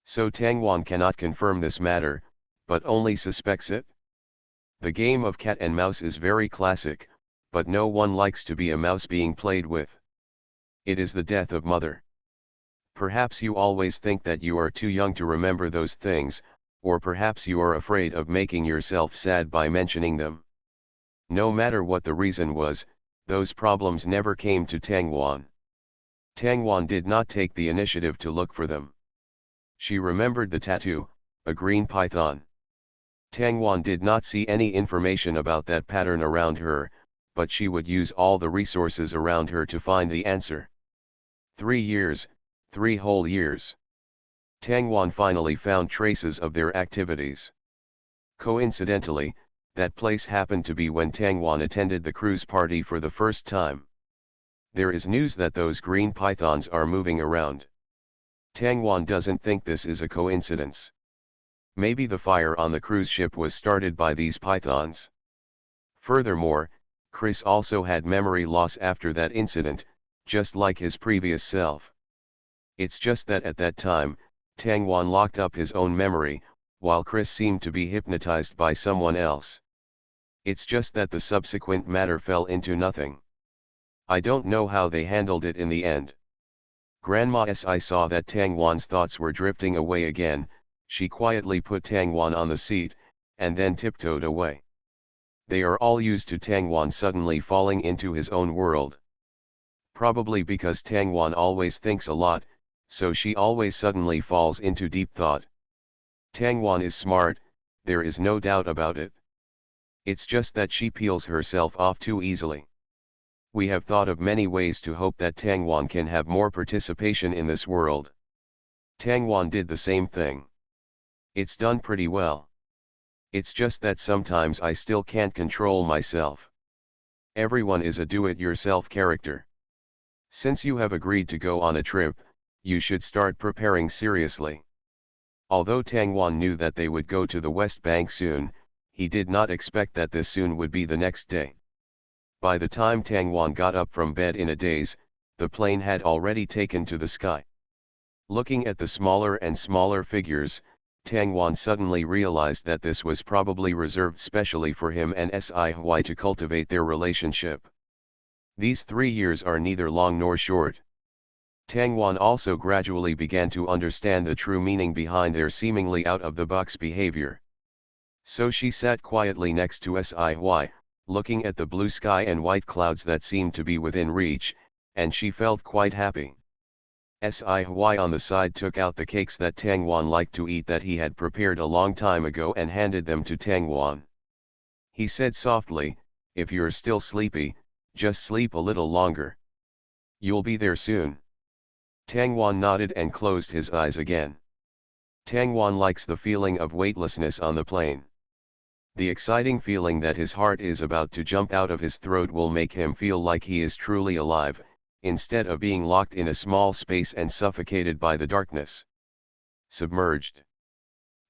So Tangwan cannot confirm this matter, but only suspects it? The game of cat and mouse is very classic, but no one likes to be a mouse being played with. It is the death of mother. Perhaps you always think that you are too young to remember those things, or perhaps you are afraid of making yourself sad by mentioning them. No matter what the reason was, those problems never came to Tangwan. Tangwan did not take the initiative to look for them. She remembered the tattoo, a green python. Tangwan did not see any information about that pattern around her, but she would use all the resources around her to find the answer. 3 years, 3 whole years. Tangwan finally found traces of their activities. Coincidentally, that place happened to be when Tangwan attended the cruise party for the first time. There is news that those green pythons are moving around. Tangwan doesn't think this is a coincidence. Maybe the fire on the cruise ship was started by these pythons. Furthermore, Chris also had memory loss after that incident, just like his previous self. It's just that at that time, Tangwan locked up his own memory, while Chris seemed to be hypnotized by someone else. It's just that the subsequent matter fell into nothing. I don't know how they handled it in the end. Grandma Si saw that Tangwan's thoughts were drifting away again. She quietly put Tangwan on the seat, and then tiptoed away. They are all used to Tangwan suddenly falling into his own world. Probably because Tangwan always thinks a lot, so she always suddenly falls into deep thought. Tangwan is smart, there is no doubt about it. It's just that she peels herself off too easily. We have thought of many ways to hope that Tangwan can have more participation in this world. Tangwan did the same thing. It's done pretty well. It's just that sometimes I still can't control myself. Everyone is a do-it-yourself character. Since you have agreed to go on a trip, you should start preparing seriously. Although Tangwan knew that they would go to the West Bank soon, he did not expect that this soon would be the next day. By the time Tangwan got up from bed in a daze, the plane had already taken to the sky. Looking at the smaller and smaller figures, Tangwan suddenly realized that this was probably reserved specially for him and Si to cultivate their relationship. These 3 years are neither long nor short. Tangwan also gradually began to understand the true meaning behind their seemingly out-of-the-box behavior. So she sat quietly next to Si, looking at the blue sky and white clouds that seemed to be within reach, and she felt quite happy. Si on the side took out the cakes that Tangwan liked to eat that he had prepared a long time ago and handed them to Tangwan. He said softly, "If you're still sleepy, just sleep a little longer. You'll be there soon." Tangwan nodded and closed his eyes again. Tangwan likes the feeling of weightlessness on the plane. The exciting feeling that his heart is about to jump out of his throat will make him feel like he is truly alive, instead of being locked in a small space and suffocated by the darkness. Submerged.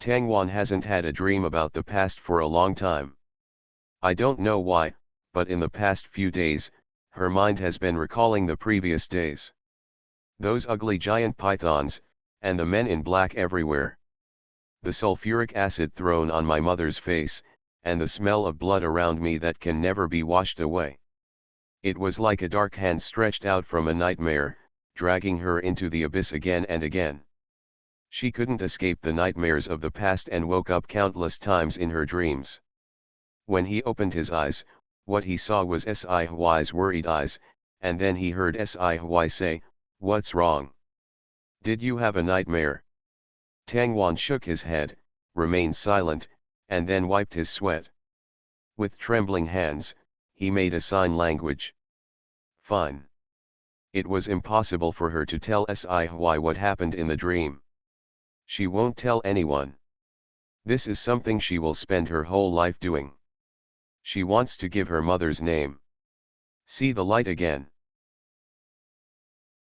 Tangwan hasn't had a dream about the past for a long time. I don't know why, but in the past few days, her mind has been recalling the previous days. Those ugly giant pythons, and the men in black everywhere. The sulfuric acid thrown on my mother's face, and the smell of blood around me that can never be washed away. It was like a dark hand stretched out from a nightmare, dragging her into the abyss again and again. She couldn't escape the nightmares of the past and woke up countless times in her dreams. When he opened his eyes, what he saw was Si's worried eyes, and then he heard Si say, "What's wrong? Did you have a nightmare?" Tangwan shook his head, remained silent, and then wiped his sweat. With trembling hands, he made a sign language. Fine. It was impossible for her to tell Si what happened in the dream. She won't tell anyone. This is something she will spend her whole life doing. She wants to give her mother's name. See the light again.